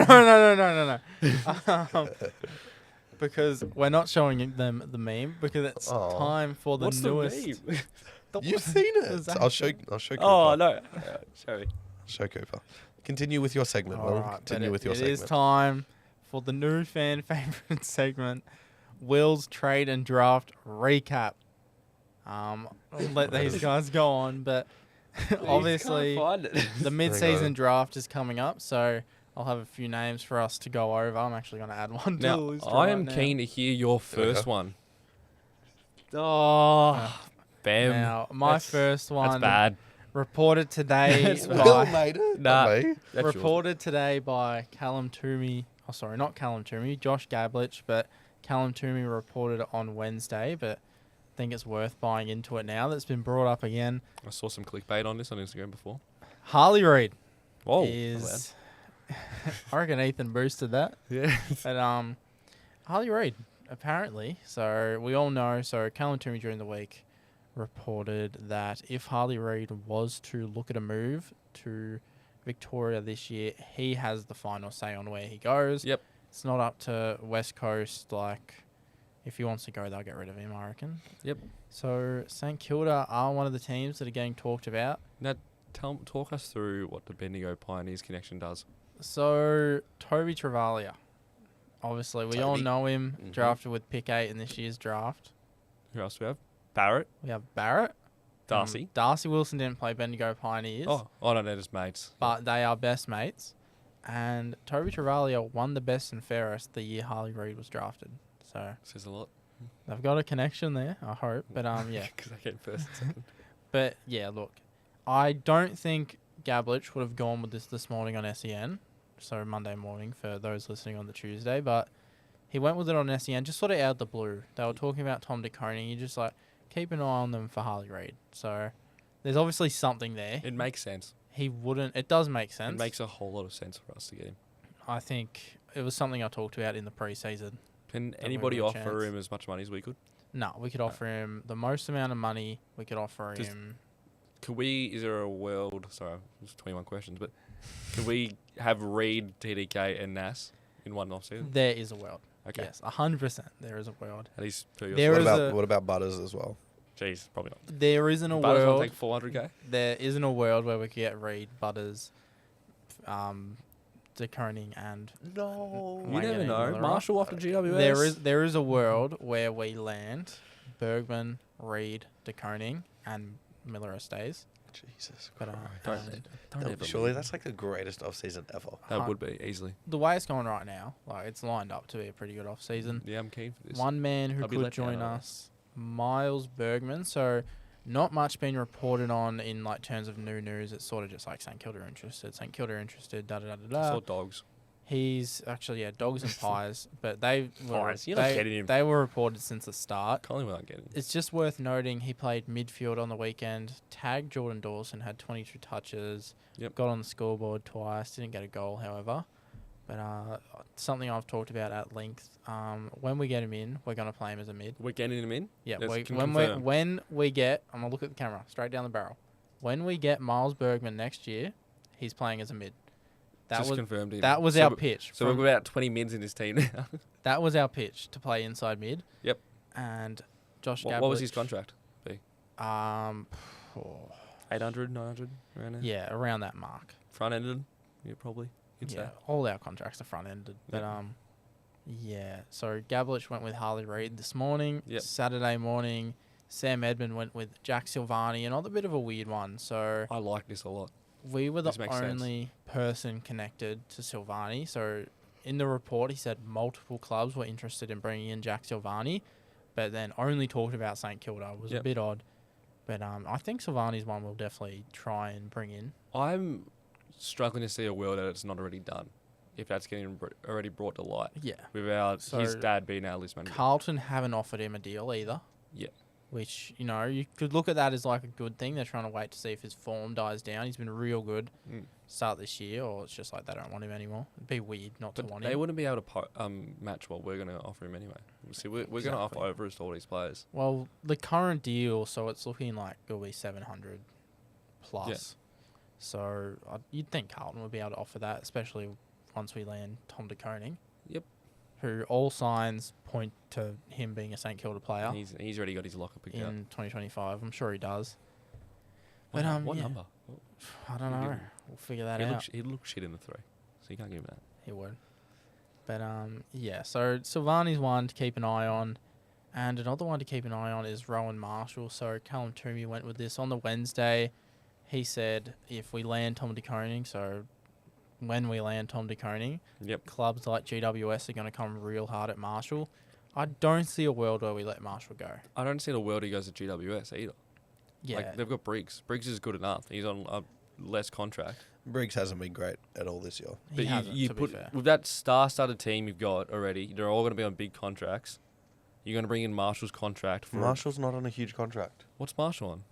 Because we're not showing them the meme because it's Aw. time for the What's newest. the meme? You've seen it. Zach- I'll show Cooper. Oh no! Sorry. Show Cooper. Continue with your segment, Will. Alright, but Continue with your it segment. is time for the new fan favorite segment, Will's trade and draft recap. I'll let these guys go on, but obviously the mid-season draft is coming up, so I'll have a few names for us to go over. I'm actually going to add one to the Now list I right am now. keen to hear your first go. one. Oh, bam! Now, my first one That's bad. reported today That's bad. Will by made it. Nah. Not me. That's yours. reported today by Callum Toomey. Oh, sorry, not Callum Toomey, Josh Gablich, but Callum Toomey reported it on Wednesday, but I think it's worth buying into it now. That's been brought up again. I saw some clickbait on this on Instagram before. Harley Reid Whoa! is... I reckon Ethan boosted that. Yeah. But Harley Reid, apparently, so we all know, so Callum Toomey during the week reported that if Harley Reid was to look at a move to Victoria this year, he has the final say on where he goes. Yep. It's not up to West Coast, like, if he wants to go, they'll get rid of him, I reckon. Yep. So St Kilda are one of the teams that are getting talked about. Now, talk us through what the Bendigo Pioneers connection does. So Toby Travalia, obviously, we all Toby. know him, Mhm. drafted with pick 8 in this year's draft. Who else do we have? Barrett, We have Barrett. Darcy. Darcy Wilson didn't play Bendigo Pioneers, Oh, no, they're just mates. but they are best mates. And Toby Travalia won the best and fairest the year Harley Reid was drafted. So Says a lot. they've got a connection there, I hope. But yeah. Because I came first and second. But yeah, look, I don't think Gablich would have gone with this morning on SEN. so Monday morning for those listening on the Tuesday. But he went with it on SEN, just sort of out of the blue. They were talking about Tom De Koning. You just like keep an eye on them for Harley Reid. So there's obviously something there. It makes sense. He wouldn't. It does make sense. It makes a whole lot of sense for us to get him. I think it was something I talked about in the preseason. Can we anybody have a offer chance. him as much money as we could? No, we could offer him the most amount of money. We could offer Does- him. Could we? Is there a world? Sorry, it's 21 questions, but could we have Reid, TDK, and Nas in one off season? There is a world. Okay, Yes, 100%. There is a world. at least per your. There What is about a- what about Butters as well? Jeez, probably not. There isn't a Butters will world. take 400k. There isn't a world where we could get Reid, Butters, De Koning, and No. You Might get never any know. Miller Marshall off to GWS. there is a world where we land Bergman, Reid, De Koning, and Miller stays. Jesus But Christ. and Don't No, ever surely leave. that's like the greatest off season ever. That would be easily. the way it's going right now, like it's lined up to be a pretty good off season. Yeah, I'm keen for this. One man who I'll be could let down join on that. us, Miles Bergman. So not much been reported on in like terms of new news. It's sort of just like St Kilda interested. St Kilda interested. Da da da da. I da. saw dogs. He's actually dogs and pies, but they were Pies, you're not getting him. they were reported since the start. Colin without getting. It's just worth noting he played midfield on the weekend. Tagged Jordan Dawson, had 22 touches. Yep. Got on the scoreboard twice. Didn't get a goal, however. But something I've talked about at length. When we get him in, we're gonna play him as a mid. We're getting him in. Yeah. Yes, can when confirm. we get, I'm gonna look at the camera straight down the barrel. When we get Miles Bergman next year, he's playing as a mid. Just confirmed him. That was So our we- pitch. So we've got about 20 mids in this team now. That was our pitch to play inside mid. Yep. And Josh What was his Gablich, contract? oh, 800, 900 around there. yeah, around that mark. Front ended. Yeah, probably. You'd Yeah, say. all our contracts are front ended. But Yep. yeah. So Gablich went with Harley Reid this morning. Yep. Saturday morning, Sam Edmund went with Jack Silvani, another bit of a weird one. So I like this a lot. we were the This makes sense. only person connected to Silvani. So in the report, he said multiple clubs were interested in bringing in Jack Silvani, but then only talked about St Kilda. It was a Yep. bit odd. But I think Silvani's one we'll definitely try and bring in. I'm struggling to see a world that it's not already done. If that's getting already brought to light. Yeah. Without his So dad being our list manager. Carlton haven't offered him a deal either. Yeah. Which, you could look at that as like a good thing. They're trying to wait to see if his form dies down. He's been real good Mm. start this year, or it's just like they don't want him anymore. It'd be weird not But to want they him. wouldn't be able to match what we're going to offer him anyway. See, we're going to offer Exactly. overs to all these players. Well, the current deal, so it's looking like it'll be 700 plus. So you'd think Carlton would be able to offer that, especially once we land Tom De Koning. Yep. Who all signs point to him being a St Kilda player He's already got his locker picked in out. 2025. I'm sure he does. What, But, what yeah. number? I don't Give know. him- We'll figure that He'd out. look shit in the 3. So you can't give him that. He would. But yeah, so Silvani's one to keep an eye on. And another one to keep an eye on is Rowan Marshall. So Callum Toomey went with this on the Wednesday. He said if we land Tom De Koning, so when we land Tom De Koning, Yep. clubs like GWS are going to come real hard at Marshall. I don't see a world where we let Marshall go. I don't see the world he goes to GWS either. Yeah. Like, they've got Briggs. Briggs is good enough. He's on a less contract. Briggs hasn't been great at all this year. he But hasn't, you to put be fair. with that star-studded team you've got already, they're all going to be on big contracts. You're going to bring in Marshall's contract for Marshall's not on a huge contract. What's Marshall on?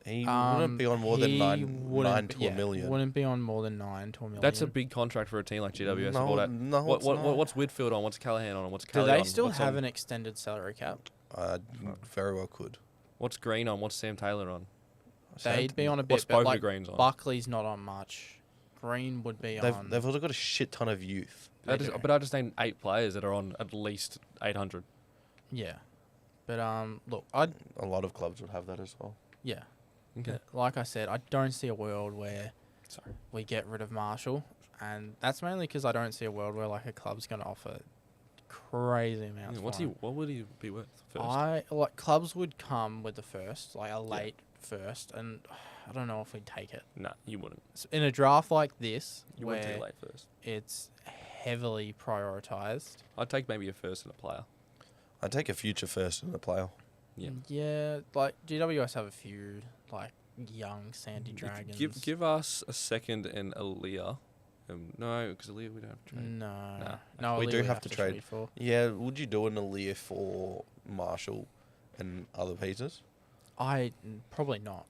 He wouldn't be on more than he 9 wouldn't to be- a million. Wouldn't be on more than 9 to a million. That's a big contract for a team like GWS. No, all that. no, What, it's what, not. what's Whitfield on? What's Callahan on? What's Do Kelly they on? still What's have on- an extended salary cap? Very well could. What's Green on? What's Sam Taylor on? They'd be on a What's bit, but both like the Greens on? Buckley's not on much. Green would be on. They've also got a shit ton of youth. They That is, do. but I just named 8 players that are on at least 800. Yeah, but look, A lot of clubs would have that as well. yeah, Okay. like I said, I don't see a world where Sorry. we get rid of Marshall, and that's mainly because I don't see a world where like a club's going to offer crazy amounts. Yeah, for him. what would he be worth first? I like clubs would come with the first, like a late first, and I don't know if we'd take it. Nah, you wouldn't. In a draft like this, You wouldn't take where late first. it's heavily prioritized. I'd take maybe a first and a player. I'd take a future first and a player. Yeah. Yeah, like GWS have a few like young Sandy Dragons. Give us a second and a Leah, No, because Aaliyah we don't have to trade. No. We Lee do would have to trade. for. Yeah, would you do an Aaliyah for Marshall and other pieces? Probably not,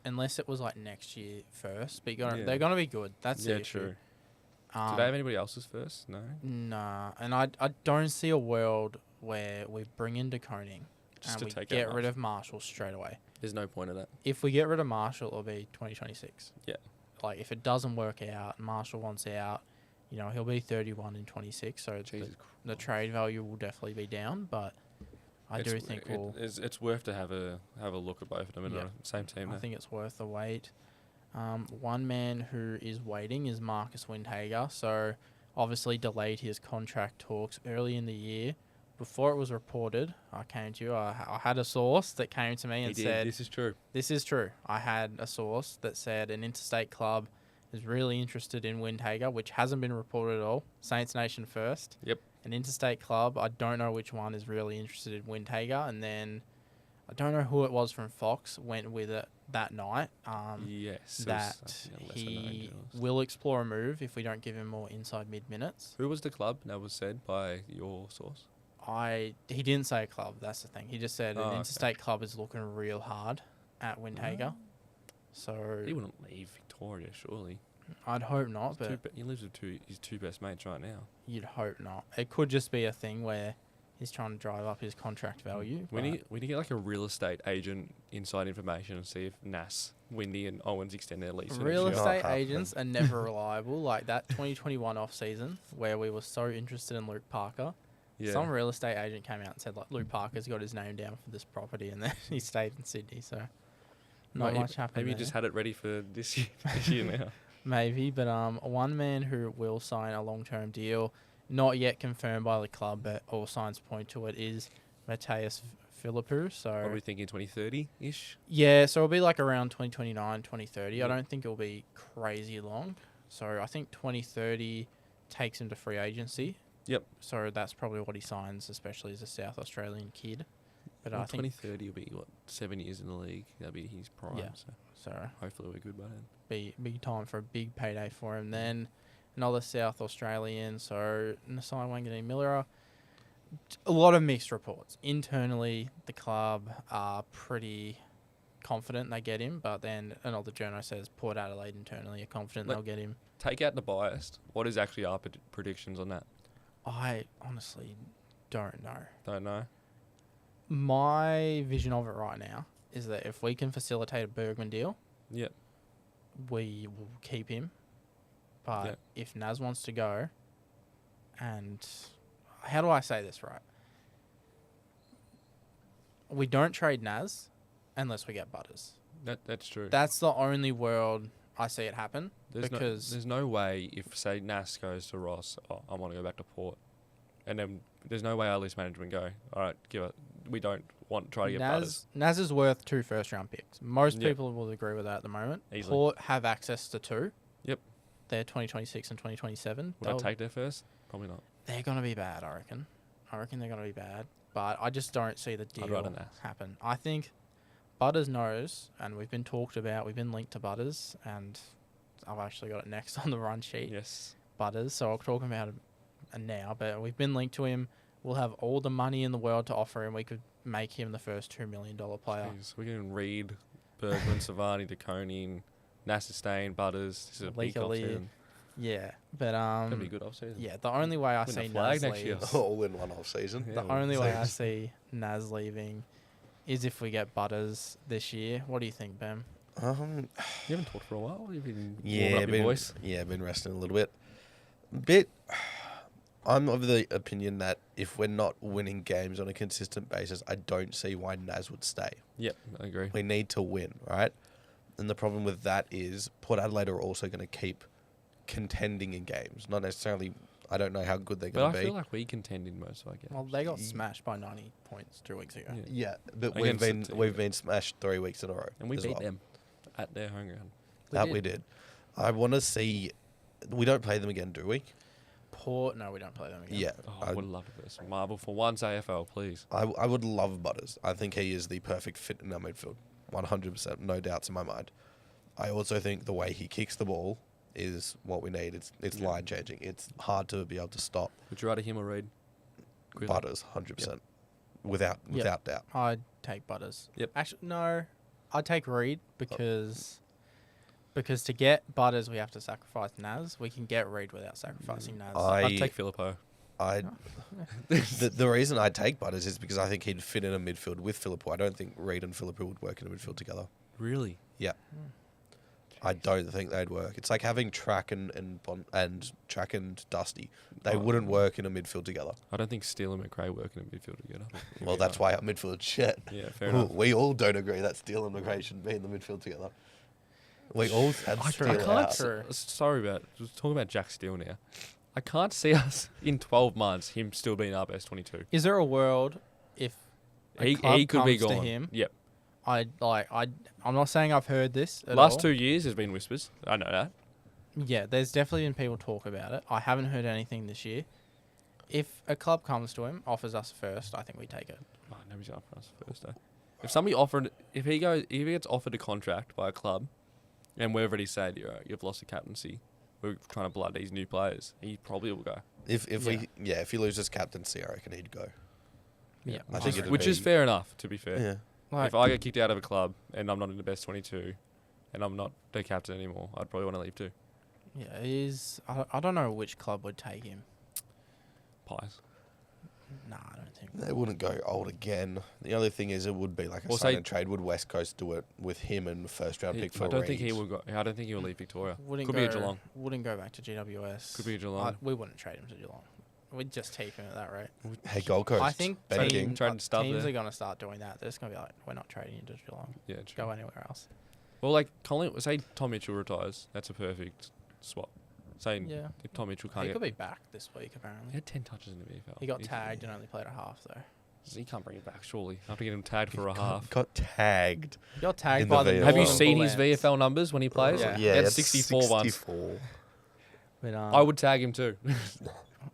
unless it was like next year first. But Yeah. they're gonna be good. That's the issue. true. Um, Do they have anybody else's first? No. Nah, and I don't see a world where we bring in DeConing Just and to we take get out rid of Marshall straight away. There's no point in that. If we get rid of Marshall, it'll be 2026. Yeah. Like, if it doesn't work out, Marshall wants out, he'll be 31 in 26, so the trade value will definitely be down, but I do think it's worth to have a look at both of them in the same team. I think it's worth the wait. One man who is waiting is Marcus Windhager, so obviously delayed his contract talks early in the year. Before it was reported, I came to you. I had a source that came to me and said, "This is true." This is true. I had a source that said an interstate club is really interested in Windhager, which hasn't been reported at all. Saints Nation first. Yep. An interstate club, I don't know which one is really interested in Windhager, and then I don't know who it was from Fox went with it that night. Yes. That he will explore a move if we don't give him more inside mid minutes. Who was the club? That was said by your source. He didn't say a club. That's the thing. He just said an okay. interstate club is looking real hard at Windhager. So He wouldn't leave Victoria, surely. I'd hope not, but He lives with his two best mates right now. you'd hope not. It could just be a thing where he's trying to drive up his contract value. We need to get like a real estate agent inside information and see if Nas, Windy, and Owens extend their lease. Real next year. estate agents are never reliable. Like that 2021 off season where we were so interested in Luke Parker. Yeah. Some real estate agent came out and said like Luke Parker's got his name down for this property, and then he stayed in Sydney. So not much happened. Maybe he there. just had it ready for this year now. Maybe, but one man who will sign a long-term deal, not yet confirmed by the club, but all signs point to it, is Mateus Philippou. So What are we thinking, 2030-ish? yeah, so it'll be like around 2029, 2030. I don't think it'll be crazy long. So I think 2030 takes him to free agency. Yep. So that's probably what he signs, especially as a South Australian kid. But Well, I think 2030 will be, 7 years in the league. That'll be his prime. Yeah. So so. hopefully we're good by then. Be big time for a big payday for him. Then another South Australian, so Nasai Wanganeen Miller. A lot of mixed reports. Internally, the club are pretty confident they get him, but then another journo says Port Adelaide internally are confident they'll get him. Take out the biased. What is actually our predictions on that? I honestly don't know. Don't know. My vision of it right now is that if we can facilitate a Bergman deal, Yep. we will keep him. But Yeah. if Naz wants to go, and how do I say this right? We don't trade Naz unless we get Butters. That's true. That's the only world I see it happen. There's no way if, say, Nas goes to Ross, I want to go back to Port. And then there's no way our list management go, all right, we don't try to get Butters. Naz is worth 2 first-round picks. Most Yep. people will agree with that at the moment. Easily. Port have access to 2. Yep. They're 2026 and 2027. Would I take their first? Probably not. They're going to be bad, I reckon. They're going to be bad. But I just don't see the deal rather Nas. happen. I think Butters knows, and we've been linked to Butters, and I've actually got it next on the run sheet. Yes. Butters, so I'll talk about it now, but we've been linked to him. We'll have all the money in the world to offer him. We could make him the first $2 million player. Jeez, we can read Bergman, Savani, DeConing, Nassistain, Butters. This is a big Legally, off-season. Yeah, but It's going to be a good off-season. yeah, the only way I Win see the flag Naz next year. leave, All in one off season. Yeah, the only way I Seems- see Naz leaving is if we get Butters this year. What do you think, Ben? You haven't talked for a while. You've been warming Yeah, up your voice. been resting a little bit. I'm of the opinion that if we're not winning games on a consistent basis, I don't see why Naz would stay. Yep, I agree. We need to win, right? And the problem with that is Port Adelaide are also going to keep contending in games. Not necessarily, I don't know how good they're But going I to be. feel like we contend in most of our games. Well, they got smashed by 90 points 2 weeks ago. Yeah. Yeah, but Against the team. we've been smashed 3 weeks in a row. And we as beat well. them at their home ground. We did. I want to see. We don't play them again, do we? Port, no, we don't play them again. Yeah. Oh, I would love this. Marvel for once AFL, please. I would love Butters. I think he is the perfect fit in our midfield. 100%, no doubts in my mind. I also think the way he kicks the ball is what we need. It's Yeah. line changing. It's hard to be able to stop. Would you rather him or Reed? Quickly. Butters, 100%, without doubt. I'd take Butters. Yep. Actually, no, I'd take Reed because to get Butters we have to sacrifice Naz. We can get Reed without sacrificing Naz. I'd take Filippo. The reason I take Butters is because I think he'd fit in a midfield with Filippo. I don't think Reed and Filippo would work in a midfield together. Really? Yeah. I don't think they'd work. It's like having Track and Track and Dusty. They wouldn't work in a midfield together. I don't think Steele and McRae work in a midfield together. Well, that's why our midfield shit. Yeah, fair enough. We all don't agree that Steele and McRae should be in the midfield together. We all had Steele can't out. True. Sorry about just talking about Jack Steele now. I can't see us in 12 months him still being our best 22. Is there a world if a club He could be comes to gone. him? Yep. I'm not saying I've heard this at Last all. 2 years there's been whispers. I know that. Yeah, there's definitely been people talk about it. I haven't heard anything this year. If a club comes to him, offers us first, I think we take it. Oh, nobody's up for us first though. If he gets offered a contract by a club, and we've already said you've lost the captaincy, we're trying to blood these new players, he probably will go. If he loses captaincy, I reckon he'd go. Yeah, I think it'd Which is be- fair enough, to be fair. Yeah. Like, If I get kicked out of a club and I'm not in the best 22, and I'm not the captain anymore, I'd probably want to leave too. yeah, I don't know which club would take him. Pies. Nah, I don't think. They wouldn't go old again. The other thing is, it would be like a Well, sign say- and trade. Would West Coast do it with him and first round pick for I don't think Reed? he will go. I don't think he will leave Victoria. Wouldn't Could go, be a Geelong. Wouldn't go back to GWS. Could be a Geelong. We wouldn't trade him to Geelong. We'd just keep him at that rate. Hey, Gold Coast. I think Ben team- King. Trading stuff teams there. are going to start doing that. They're just going to be like, we're not trading you to Geelong. Yeah, true. Go anywhere else. Well, like say Tom Mitchell retires, that's a perfect swap. Saying Yeah. if Tom Mitchell can't He get, could be back this week, apparently. he had 10 touches in the VFL. He got tagged and only played a half, though. He can't bring it back, surely. After getting him tagged for a half. Got tagged. He got tagged In by the the VFL. Have you Northern seen his Bullets. VFL numbers when he plays? Yeah. He had it's 64 once. 64. But, I would tag him too.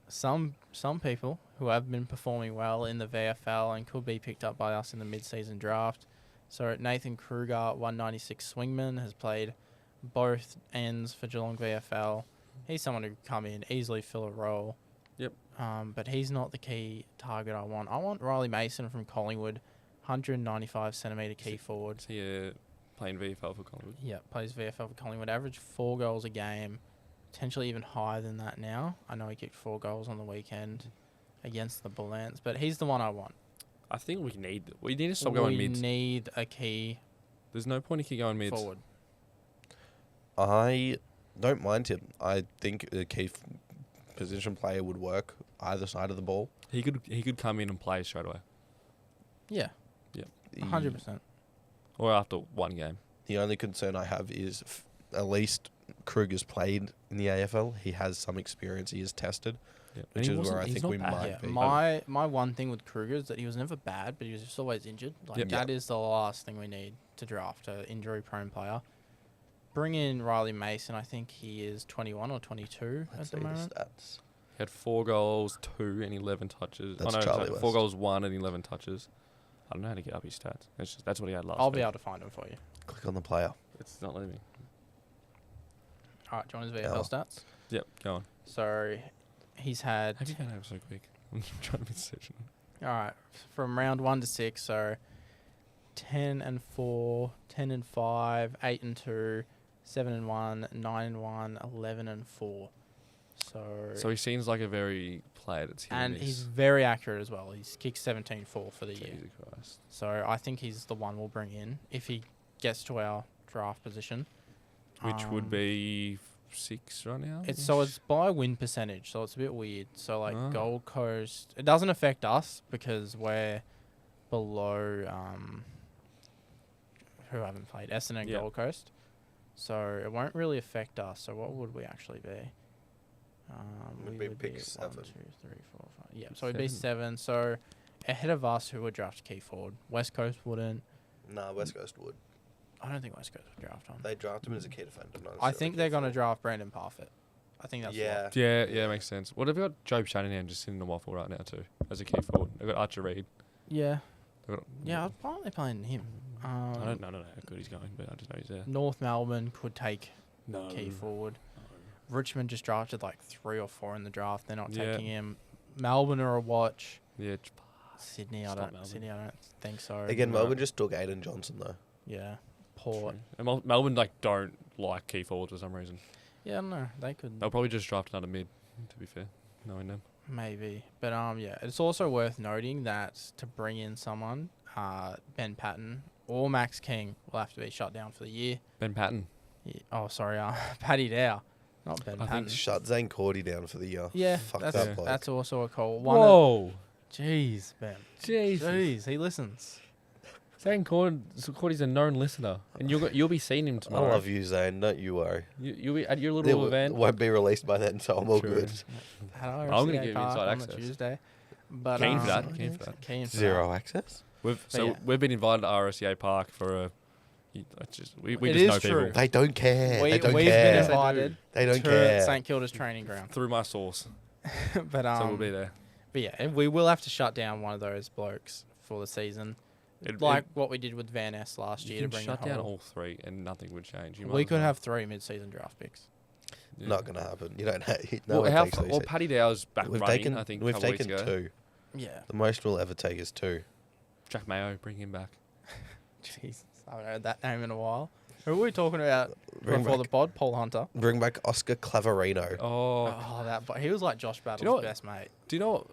some people who have been performing well in the VFL and could be picked up by us in the mid-season draft. So Nathan Kruger, 196 swingman, has played both ends for Geelong VFL. He's someone who could come in, easily fill a role. Yep. But he's not the key target I want. I want Riley Mason from Collingwood, 195 centimetre key forward. So yeah, playing VFL for Collingwood. Yeah, plays VFL for Collingwood. Average 4 goals a game, potentially even higher than that now. I know he kicked 4 goals on the weekend against the Bull Ants, but he's the one I want. I think we need to stop going mids. We need a key There's no point in keep going mids. forward. I don't mind him. I think a key position player would work either side of the ball. He could come in and play straight away, Yeah, 100%. or after one game. The only concern I have is at least Kruger's played in the AFL. He has some experience. He is tested, Yeah. which is where I think we Yeah, might be. my one thing with Kruger is that he was never bad, but he was just always injured. Like Yep. that is the last thing we need to draft, an injury-prone player. Bring in Riley Mason. I think he is 21 or 22 Let's at see the the moment. stats. He had 4 goals, 2 and 11 touches. That's no, Charlie sorry, West. 4 goals, 1 and 11 touches. I don't know how to get up his stats. That's what he had last I'll week. be able to find him for you. Click on the player. It's not letting me. All right, do you want his VFL Yeah. stats? Yep, go on. So he's had How have you found out so quick? I'm trying to be searching. all right from round 1 to 6. So 10 and 4, 10 and 5, 8 and 2, 7 and 1, 9 and 1, 11 and 4. So he seems like a very player that's hit And miss. he's very accurate as well. He's kicked 17-4 for the year. Jesus Christ. So I think he's the one we'll bring in if he gets to our draft position. Which would be 6 right now? It's by win percentage, so it's a bit weird. So like Ah. Gold Coast, it doesn't affect us because we're below who haven't played Essendon and Yeah. Gold Coast. So it won't really affect us. So what would we actually be? Would We be would pick be 7. 1, 2, 3, 4, 5. Yeah, so it'd be 7. 7. So ahead of us, who would draft key forward? West Coast wouldn't. Nah, West Coast would. I don't think West Coast would draft him. They draft him as a key defender. Not I necessarily think key they're going to forward. draft Brandon Parfitt. I think that's Yeah. Yeah, makes sense. What have you got? Job Shanahan just sitting in the waffle right now too, as a key forward. They've got Archer Reid. Yeah. They've got, Yeah, I'd probably playing him. I don't know how good he's going, but I just know he's there. North Melbourne could take No. key forward. No. Richmond just drafted like 3 or 4 in the draft. They're not Yeah. taking him. Melbourne are a watch. Yeah. Sydney, It's I not don't. Melbourne. Sydney, I don't think so. Again, No. Melbourne just took Aiden Johnson though. Yeah. Port. True. And Melbourne don't like key forwards for some reason. Yeah, no, they could They'll probably just draft another mid. To be fair, knowing them. maybe, but yeah, it's also worth noting that to bring in someone, Ben Patton or Max King will have to be shut down for the year. Ben Patton. Yeah, sorry, Paddy Dow, not Ben I think Patton. Shut Zane Cordy down for the year. Yeah, Fuck that's that bloke. that's also a call. Whoa. Jeez, Ben. Jeez, he listens. Zane Cordy's a known listener, and you'll be seeing him I tomorrow. love you, Zane. Don't you worry. You'll be at your It little event. won't be released by then, so I'm all True. good. Hello, I'm gonna RCA give him Park inside on the access. Tuesday. But Keen for that. Keen for that. Keen for Zero access. yeah. We've been invited to RSCA Park for a. We It just is know true. people They don't care. We, they don't we've care. been invited They don't to care. St Kilda's training ground. through my source, But so we'll be there. But yeah, we will have to shut down one of those blokes for the season, like what we did with Van Ness last you year to can bring shut the down whole. all 3 and nothing would change. We could have 3 mid-season draft picks. Not gonna happen. You don't. Well, No one takes these. Paddy Dow's back We've running. taken. I think We've a couple taken weeks ago. 2. Yeah. The most we'll ever take is 2. Jack Mayo, bring him back. Jesus, I haven't heard that name in a while. Who were we talking about Bring before back- the pod? Paul Hunter. Bring back Oscar Claverino. Oh, But he was like Josh Battle's know what- best mate. do you know?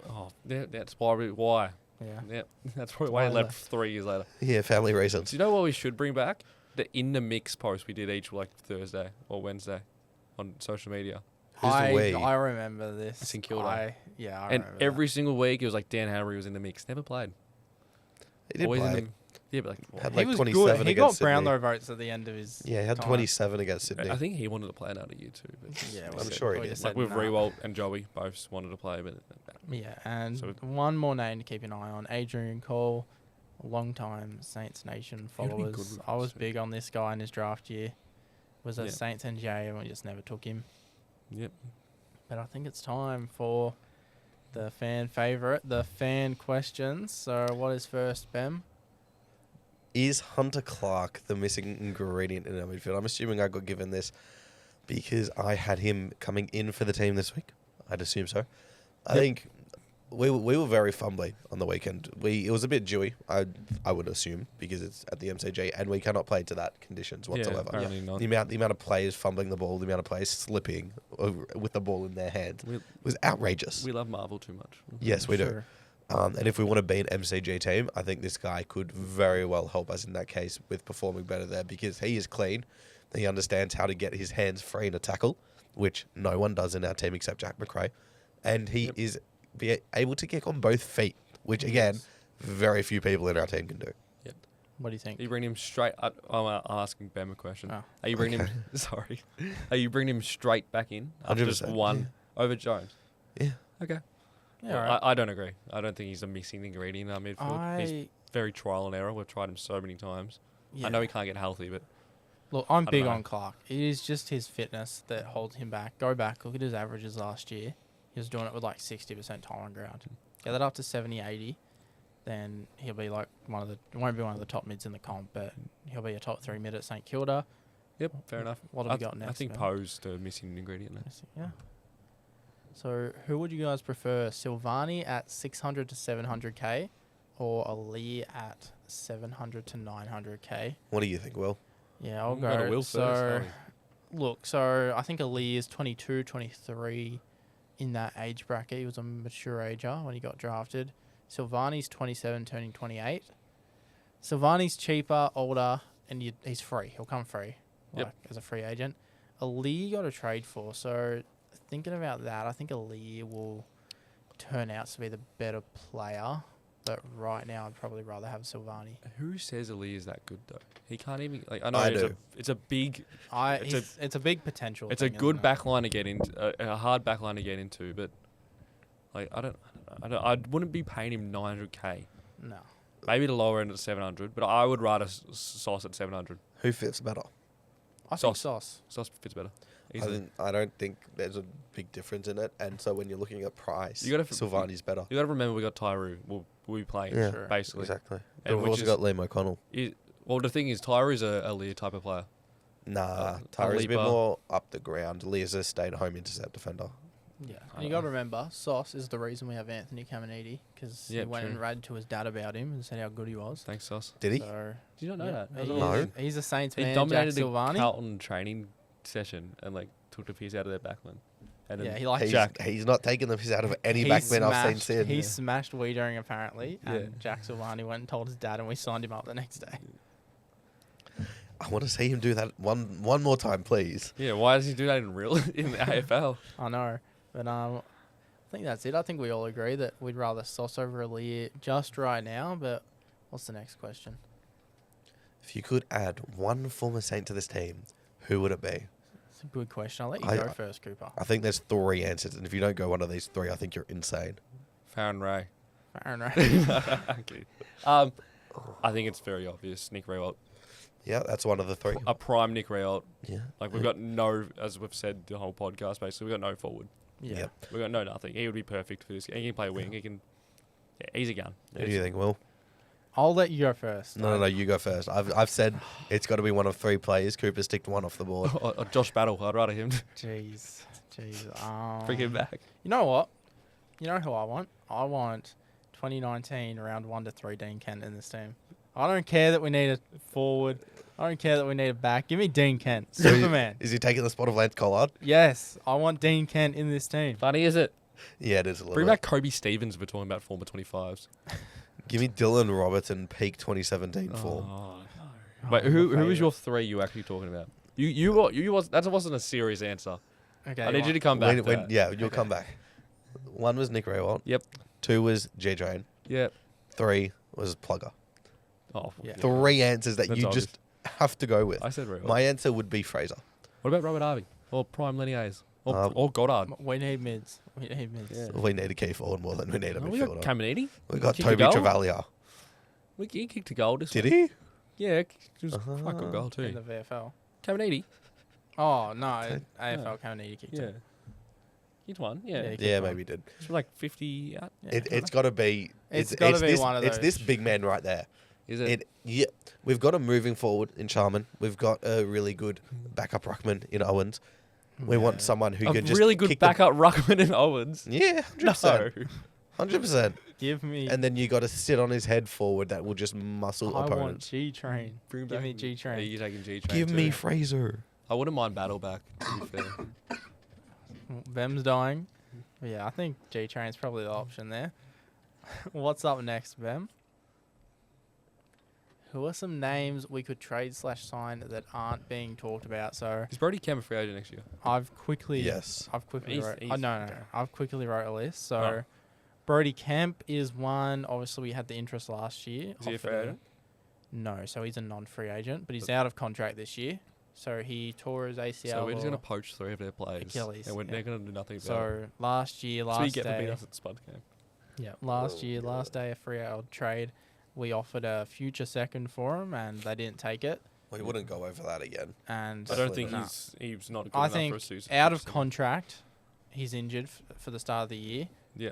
That's why. Yeah. Yeah, that's probably why he Why left left? 3 years later. Yeah, family reasons. Do you know what we should bring back? The in the mix post we did each Thursday or Wednesday on social media. Who's the we? I remember this. St Kilda. I And remember every single week it was like Dan Harry was in the mix. Never played. He did Always play. in the. Yeah, but like. Had that. like He was 27 good. He got against Sydney. Brownlow votes at the end of his. Yeah, he had time. 27 against Sydney. I think he wanted to play another year too. But Yeah, I'm sure he we did. just like said with nah. Rewalt and Joey both wanted to play, but Yeah, and So- one more name to keep an eye on: Adrian Cole, long-time Saints Nation He would've been good followers. with I was us, yeah. big on this guy in his draft year. Was a Yeah. Saints NJ, and we just never took him. yep. But I think it's time for the fan favorite, the fan questions. So, what is first, Bem? Is Hunter Clark the missing ingredient in our midfield? I'm assuming I got given this because I had him coming in for the team this week. I'd assume so. I Yep. think we were very fumbly on the weekend. It was a bit dewy, I would assume, because it's at the MCG and we cannot play to that conditions Yeah, whatsoever. apparently not. The amount of players fumbling the ball, the amount of players slipping with the ball in their hands We, was outrageous. we love Marvel too much. Yes, we do. Sure. And if we want to be an MCG team, I think this guy could very well help us in that case with performing better there because he is clean. He understands how to get his hands free in a tackle, which no one does in our team except Jack McRae. And he Yep. is able to kick on both feet, which, again, very few people in our team can do. What do you think? Are you bringing him straight? I'm asking Bem a question. Oh. Are you bringing him? Sorry. Are you bringing him straight back in after just 100%, one over Jones? Yeah. Okay. Yeah, Well, all right. I don't agree. I don't think he's a missing ingredient in our midfield. He's very trial and error. We've tried him so many times. yeah. I know he can't get healthy, but Look, I'm don't big know. on Clark. It is just his fitness that holds him back. Go back, look at his averages last year. He was doing it with like 60% time on ground. Get that up to 70, 80, then he'll be like won't be one of the top mids in the comp, but he'll be a top 3 mid at St Kilda. yep, fair enough. What have we got next? I think Ben? Poe's the missing ingredient there. Yeah. So who would you guys prefer? Silvani at 600 to 700k or Ali at 700 to 900k? What do you think, Will? Yeah, I'll Go to go. Will So, first. look, so I think Ali is 22, 23 in that age bracket. He was a mature ager when he got drafted. Silvani's 27, turning 28. Silvani's cheaper, older, and he's free. He'll come free, Yep. like as a free agent. Ali you got to trade for. So thinking about that, I think Ali will turn out to be the better player. But right now, I'd probably rather have Silvani. Who says Ali is that good though? He can't even like. I know I it's do. it's a big. It's a big potential. It's a thing, good isn't it? back line to get into, a hard back line to get into, but like I wouldn't be paying him 900k. No. Maybe the lower end at 700, but I would rather Sauce at 700. Who fits better? I think Sauce. Sauce. Sauce fits better. Easily. I don't think there's a big difference in it. And so when you're looking at price, You gotta Silvani's better. You got to remember we got Tyru. We'll be playing Yeah, Sure. basically. Exactly. And But we've which also is- got Liam O'Connell. Well, the thing is, Tyru's a Lear type of player. Nah, Tyra's a bit leaper. more up the ground. Leah's a stay-at-home intercept defender. Yeah, and you got to remember, Sauce is the reason we have Anthony Caminiti, because he Yep, went and true. ratted to his dad about him and said how good he was. Thanks, Sauce. Did he? So, Did you not know yeah, that? That was he No. amazing. is- he's a Saints He man, Jack dominated the Silvani. Carlton training session and like took the piece out of their backman. And Yeah, then he likes He's, Jack. he's not taking the piss out of any He backman I've seen smashed- since. He Yeah. smashed Wiedering apparently, and Yeah. Jack Silvani went and told his dad, and we signed him up the next day. I want to see him do that one more time, please. Yeah, why does he do that in real in the AFL? I know, but I think that's it. I think we all agree that we'd rather Sauce over Aaliyah just right now. But what's the next question? If you could add one former Saint to this team, who would it be? It's a good question. I'll let you I- go first, Cooper. I think there's 3 answers, and if you don't go one of these 3, I think you're insane. Farron Ray. Aaron Ray. Okay. I think it's very obvious. Nick Riewoldt. Yeah, that's one of the 3. A prime Nick Riewoldt. Yeah. Like we've got no, as we've said the whole podcast, basically we've got no forward. Yeah. Yep. We've got no nothing. He would be perfect for this. He can play wing. He can. Yeah, he's a gun. Who do you think, Will? I'll let you go first. No, you go first. I've said it's got to be one of 3 players. Cooper's ticked 1 off the board. Or Josh Battle. I'd rather him. Jeez. Bring him back. You know what? You know who I want? I want 2019 round 1 to 3 Dean Kent in this team. I don't care that we need a forward. I don't care that we need a back. Give me Dean Kent. So Superman. Is he taking the spot of Lance Collard? Yes, I want Dean Kent in this team. Funny, is it? Yeah, it is a little Bring bit. back Kobe Stevens if we're talking about former 25s. Give me Dylan Robertson, peak 2017 form. Oh, no. Wait, who was your 3 you actually talking about? You was that wasn't a serious answer. Okay. I need you to come back. to that. Yeah, you'll come back. 1 was Nick Riewoldt. Yep. 2 was G-Drain. Yeah. 3 was Plugger. Oh, Yeah. 3 answers that That's you obvious. just have to go with. I said Riewoldt. My answer would be Fraser. What about Robert Harvey or Prime Lenny Hayes Um, or Goddard? We need mids. We need mids. Yeah. We need a key forward more than we need a Oh, we got midfielder. Caminiti. We got Kicked a Toby goal? Travalia. He kicked a goal. This Did week. he? Yeah, it was a quite good goal In too. the VFL. Caminiti. Oh, no. AFL No. Caminiti kicked Yeah. it. He's one. Yeah, Yeah. he kicked Yeah, one. maybe he did. It's like 50 out. Yeah. It's got to be. It's gotta be this, one of It's this those. big man right there. Is it? Yeah, we've got a moving forward in Charman. We've got a really good backup ruckman in Owens. We want Yeah. someone who a can just really good kick the- backup ruckman in Owens. Yeah, 100%. 100%. Give me. And then you got to sit on his head forward that will just muscle I want opponents. G Train. Bring Give me back- G Yeah, Train. you're taking G Train. Give me too. Fraser. I wouldn't mind Battle back. To be fair. Bem's dying. But yeah, I think G Train's probably the option there. What's up next, Bem? Who are some names we could trade/sign that aren't being talked about? So Is Brody Kemp a free agent next year? I've quickly Yes. wrote. He's- No. I've quickly wrote a list. So Oh. Brody Kemp is one. Obviously, we had the interest last year. Is he a free offered agent? No, so he's a non-free agent, but he's out of contract this year. So he tore his ACL. So we're just or- going to poach 3 of their players. Achilles, And yeah. they're going to do nothing about it. So last year, So we last get for beating day, us at Spud game. last Oh, year, God. last day of free out trade, we offered a future second for him, and they didn't take it. We wouldn't go over that again. And I don't Definitely think Nah. he's not good I enough think for a season. out of contract, he's injured for the start of the year. Yeah.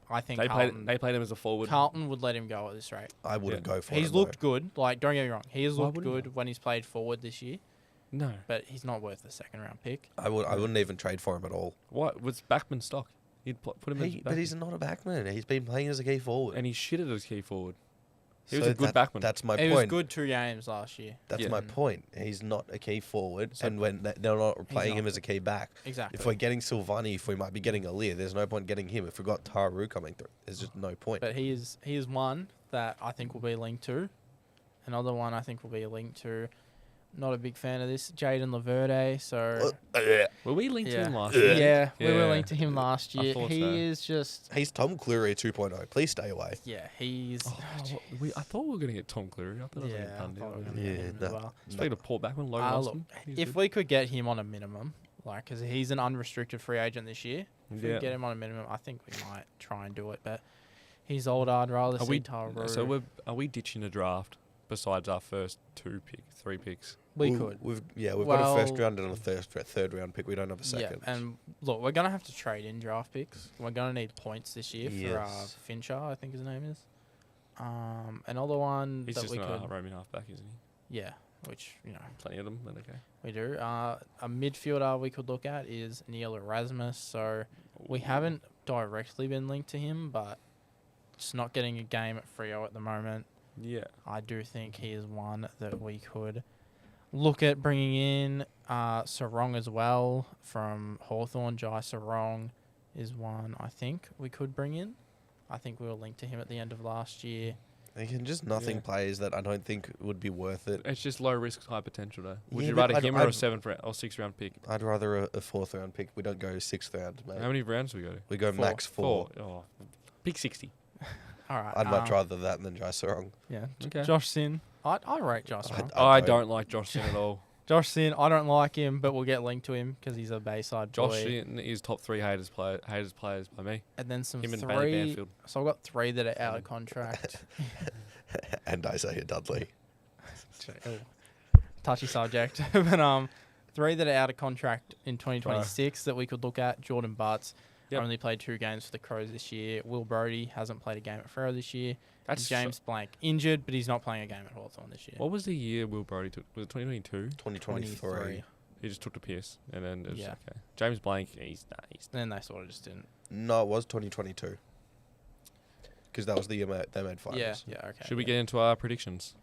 I think They Carlton, played him as a forward. Carlton would let him go at this rate. I wouldn't go for He's it. looked good. Like, don't get me wrong, he has Why looked wouldn't good when he's played forward this year, No. but he's not worth the second round pick. I wouldn't even trade for him at all. What was Backman stock? He'd put him as But he's not a backman. He's been playing as a key forward. and he shitted as key forward. He was So a good backman. That's my He was point. good 2 games last year. That's Yeah. my point. He's not a key forward, So- and when they're not playing not. him as a key back. Exactly. If we're getting Silvani, if we might be getting Aaliyah, there's no point getting him. If we've got Taru coming through, there's just no point. But he is one that I think will be linked to. Another one I think will be linked to. Not a big fan of this, Jaden Laverde. So Were we linked to him last yeah, year? we were Yeah. linked to him last I year. thought He so. is just He's Tom Cleary 2.0. Please stay away. he's Oh, I thought we were going to get Tom Cleary. I thought it was yeah. like a I done thought we were deal. gonna Yeah, get him no. as well. Speaking of Port Backman, Logan Look, Austin. he's if good. we could get him on a minimum, like because he's an unrestricted free agent this year, if we Yeah. could get him on a minimum, I think we might try and do it. But he's older. I'd rather Are see we, Taru. so are we ditching a draft besides our first 3 picks? we could. We've got a first Well- round and a third round pick. We don't have a second. Yeah, and look, we're gonna have to trade in draft picks. We're gonna need points this year for Yes. Fincher, I think his name is. Another one He's that just we a could. roaming halfback, isn't he? Yeah, which, you know, Plenty of them, but okay. we do. A midfielder we could look at is Neil Erasmus. So we haven't directly been linked to him, but just not getting a game at Freo at the moment. Yeah. I do think he is one that we could look at bringing in. Sarong as well from Hawthorn. Jai Sarong is one I think we could bring in. I think we were linked to him at the end of last year. Again, just nothing players that I don't think would be worth it. It's just low risk, high potential, though. Would Yeah, you but rather him or I'd- a 7th or 6th round pick? I'd rather a 4th round pick. We don't go 6th round, mate. How many rounds do we go to? We go Four. max 4. Oh, pick 60. All right. I'd much rather that than Jai Sarong. Yeah. Okay. Josh Sin. I rate Josh Sin. I don't like Josh Sin at all. Josh Sin, I don't like him, but we'll get linked to him because he's a Bayside boy. Josh Sin is top 3 haters players by me. And then some Him and three. Banfield. So I've got 3 that are out of contract. And Isaiah Dudley. Ew. Touchy subject. But 3 that are out of contract in 2026 that we could look at. Jordan Butts only played 2 games for the Crows this year. Will Brodie hasn't played a game at Freo this year. That's James Blank injured, but he's not playing a game at Hawthorn this year. What was the year Will Brodie took? Was it 2022? 2023. He just took the piss, and then it was Yeah. okay. James Blank, he's Then they sort of just didn't. No, it was 2022. Because that was the year they made finals. Yeah, okay. Should we get into our predictions?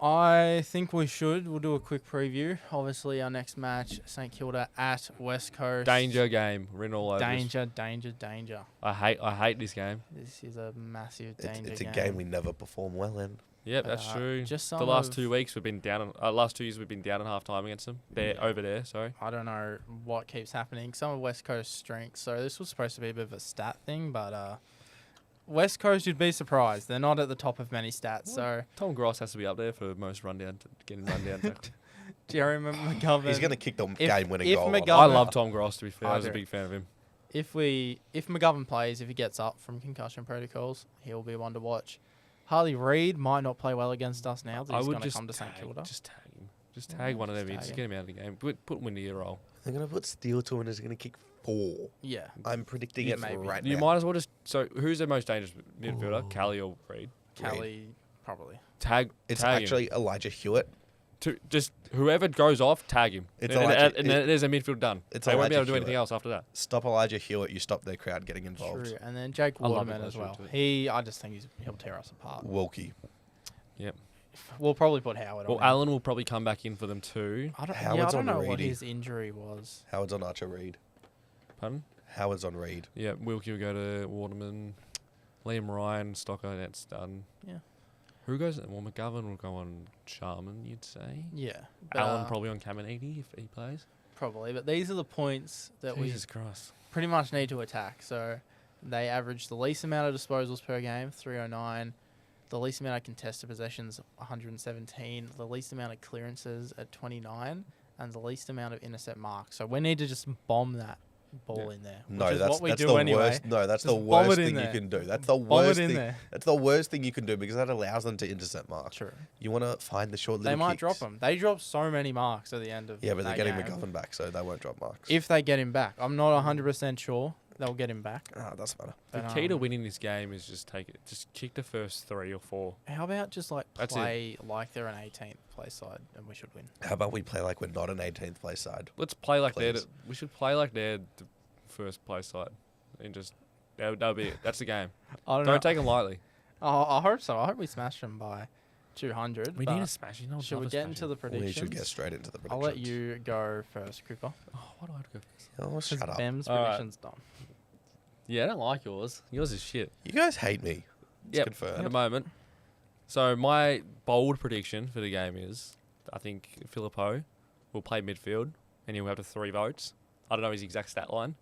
I think we should. We'll do a quick preview. Obviously, our next match, St Kilda at West Coast. Danger game, written all over. Danger. I hate this game. This is a massive danger It's a game we never perform well in. Yep, that's true. Just The last 2 weeks we've been down. Last 2 years we've been down in half time against them. They're over there. Sorry. I don't know what keeps happening. Some of West Coast strengths. So this was supposed to be a bit of a stat thing, but West Coast, you'd be surprised. They're not at the top of many stats. So Tom Gross has to be up there for most getting rundown. Jerry McGovern. He's going to kick the game-winning goal. McGovern- I love Tom Gross, to be fair. I was a do. big fan of him. If McGovern plays, if he gets up from concussion protocols, he'll be one to watch. Harley Reid might not play well against us now. That I he's would going to just come to St Kilda. just tag him. Just tag one of them. just Just tag get him out of the game. Put him in the year role. They're going to put Steele to and he's going to kick 4. Yeah. I'm predicting Yeah, it maybe. right You now. might as well just. So who's the most dangerous midfielder? Callie or Reid? Kelly, probably. Tag. It's tag him. actually Elijah Hewitt. Just whoever goes off, tag him. It's and Elijah- then there's a midfield done. it's They won't be Elijah able to do anything Hewitt. else after that. Stop Elijah Hewitt, you stop their crowd getting involved. True. And then Jake I love Waterman as Elijah well. too. I just think he'll tear us apart. Wilkie. Yep. We'll probably put Howard Well, on him. Allen will probably come back in for them too. I Howard's don't on know what Reedy. his injury was. Howard's on Archer Reed. Pardon? Howard's on Reed. Yeah, Wilkie will go to Waterman. Liam Ryan, Stocker, that's done. Yeah. Who goes? Well, McGovern will go on Sharman, you'd say. Yeah. But, Allen probably on Caminiti if he plays. Probably. But these are the points that Jesus Christ. we pretty much need to attack. So they average the least amount of disposals per game, 309. The least amount of contested possessions, 117. The least amount of clearances at 29. And the least amount of intercept marks. So we need to just bomb that ball in there. No, which is that's what we that's do the anyway. worst. No, that's Just the bomb worst it in thing you there. can do. That's the Bomb worst it in thing. there. That's the worst thing you can do because that allows them to intercept marks. True. You want to find the short little They might kicks. drop them. They drop so many marks at the end of Yeah, but they're that getting game. McGovern back, so they won't drop marks. If they get him back. I'm not 100% sure they'll get him back. Doesn't matter. The But, key to winning this game is just just kick the first 3 or 4. How about just That's it. play like they're an 18th place side and we should win? How about we play like we're not an 18th place side? Let's play like Please. we should play like they're the first place side. And just, that'll be it. That's the game. I don't know. Don't take them lightly. Oh, I hope so. I hope we smash them by 200. We but need a smash. You know, should we get into the predictions? We should get straight into the I'll predictions. let you go first, Cooper. Oh, why do I have to go first? Oh, Because shut up. Bem's All right. prediction's done. Yeah, I don't like yours. Yours is shit. You guys hate me. It's Yep, confirmed. at the moment. So my bold prediction for the game is, I think Filippo will play midfield and he'll have the 3 votes. I don't know his exact stat line,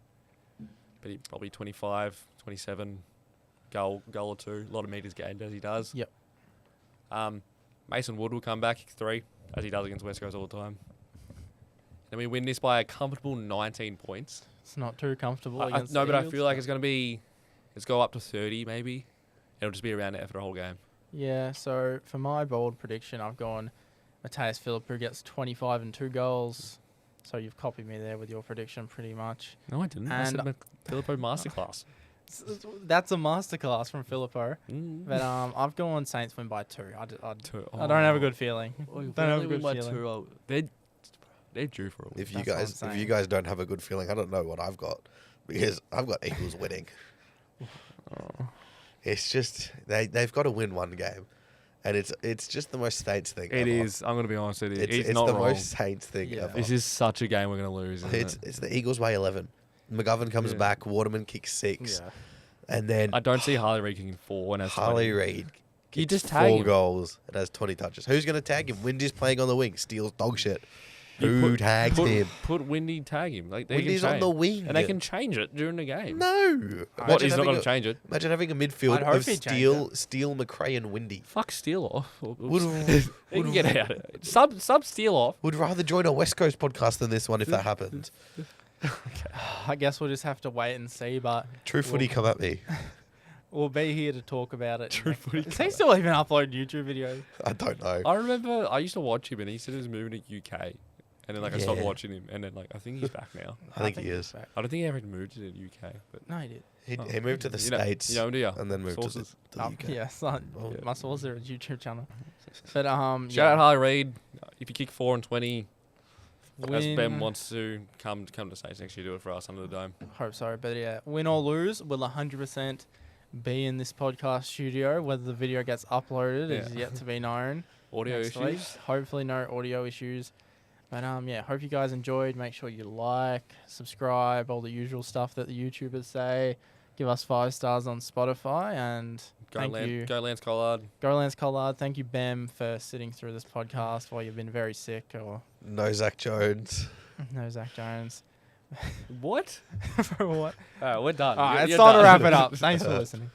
but he probably 25, 27, goal or 2. A lot of meters gained as he does. Yep. Mason Wood will come back, kick 3, as he does against West Coast all the time. Then we win this by a comfortable 19 points. It's not too comfortable No, against but the I Eagles, feel like it's going to be, let's go up to 30 maybe. It'll just be around there for the whole game. Yeah, so for my bold prediction, I've gone Matthias Philippou gets 25 and 2 goals. So you've copied me there with your prediction pretty much. No, I didn't. And- I said Filippo masterclass. That's a masterclass from Filippo. But I've gone Saints win by 2. I don't have a good feeling. Don't have a good feeling. They're due for a win. If you That's what I'm guys saying. don't have a good feeling, I don't know what I've got, because I've got Eagles winning. It's just they've got to win one game, and it's just the most Saints thing. It ever. is. I'm gonna be honest. It's It's not the wrong. most Saints thing Yeah. ever. This is such a game we're gonna lose. Isn't It's the Eagles by 11. McGovern comes Yeah. back. Waterman kicks 6, Yeah. and then I don't see Harley Reid kicking 4 and has Harley 20. Reid You kicks just tag 4 him. goals and has 20 touches. Who's gonna tag him? Windy's playing on the wing. Steals dog shit. You Who tags him? Put Windy tag him. Like they Windy's can on the change. wing, and they can change it during the game. No. What? He's not having going a- to change it. Imagine having a midfield I'd hope of he'd change Steele, McRae, and Windy. Fuck Steele off. Would, They can get out of it. Sub Steele off. would rather join a West Coast podcast than this one if that happened. I guess we'll just have to wait and see, but True footy, come at me. we'll be here to talk about it. True footy Does he still even upload YouTube videos? I don't know. I remember I used to watch him and he said he was moving to UK. And then I stopped Yeah. watching him and then I think he's back now. I think he is. he's back. I don't think he ever moved to the UK. But No, he did. He moved to the You know- States you know, do ya? and then moved Sources. to the UK. Yeah, son. Oh. My source are a YouTube channel. But Shout out Harley Reid. If you kick 4 and 20, as win, Ben wants to come to States next year, do it for us under the dome. hope so. But yeah, win or lose, we'll 100% be in this podcast studio. Whether the video gets uploaded is Yeah. yet to be known. Audio next week. issues. Hopefully no audio issues. But yeah, hope you guys enjoyed. Make sure you like, subscribe, all the usual stuff that the YouTubers say. Give us 5 stars on Spotify, and thank you. Go Lance Collard. Go Lance Collard. Thank you, Bem, for sitting through this podcast while you've been very sick, or No Zach Jones. no Zach Jones. What? For what? We're done. All right, You're it's time to done. wrap it up. Thanks for listening.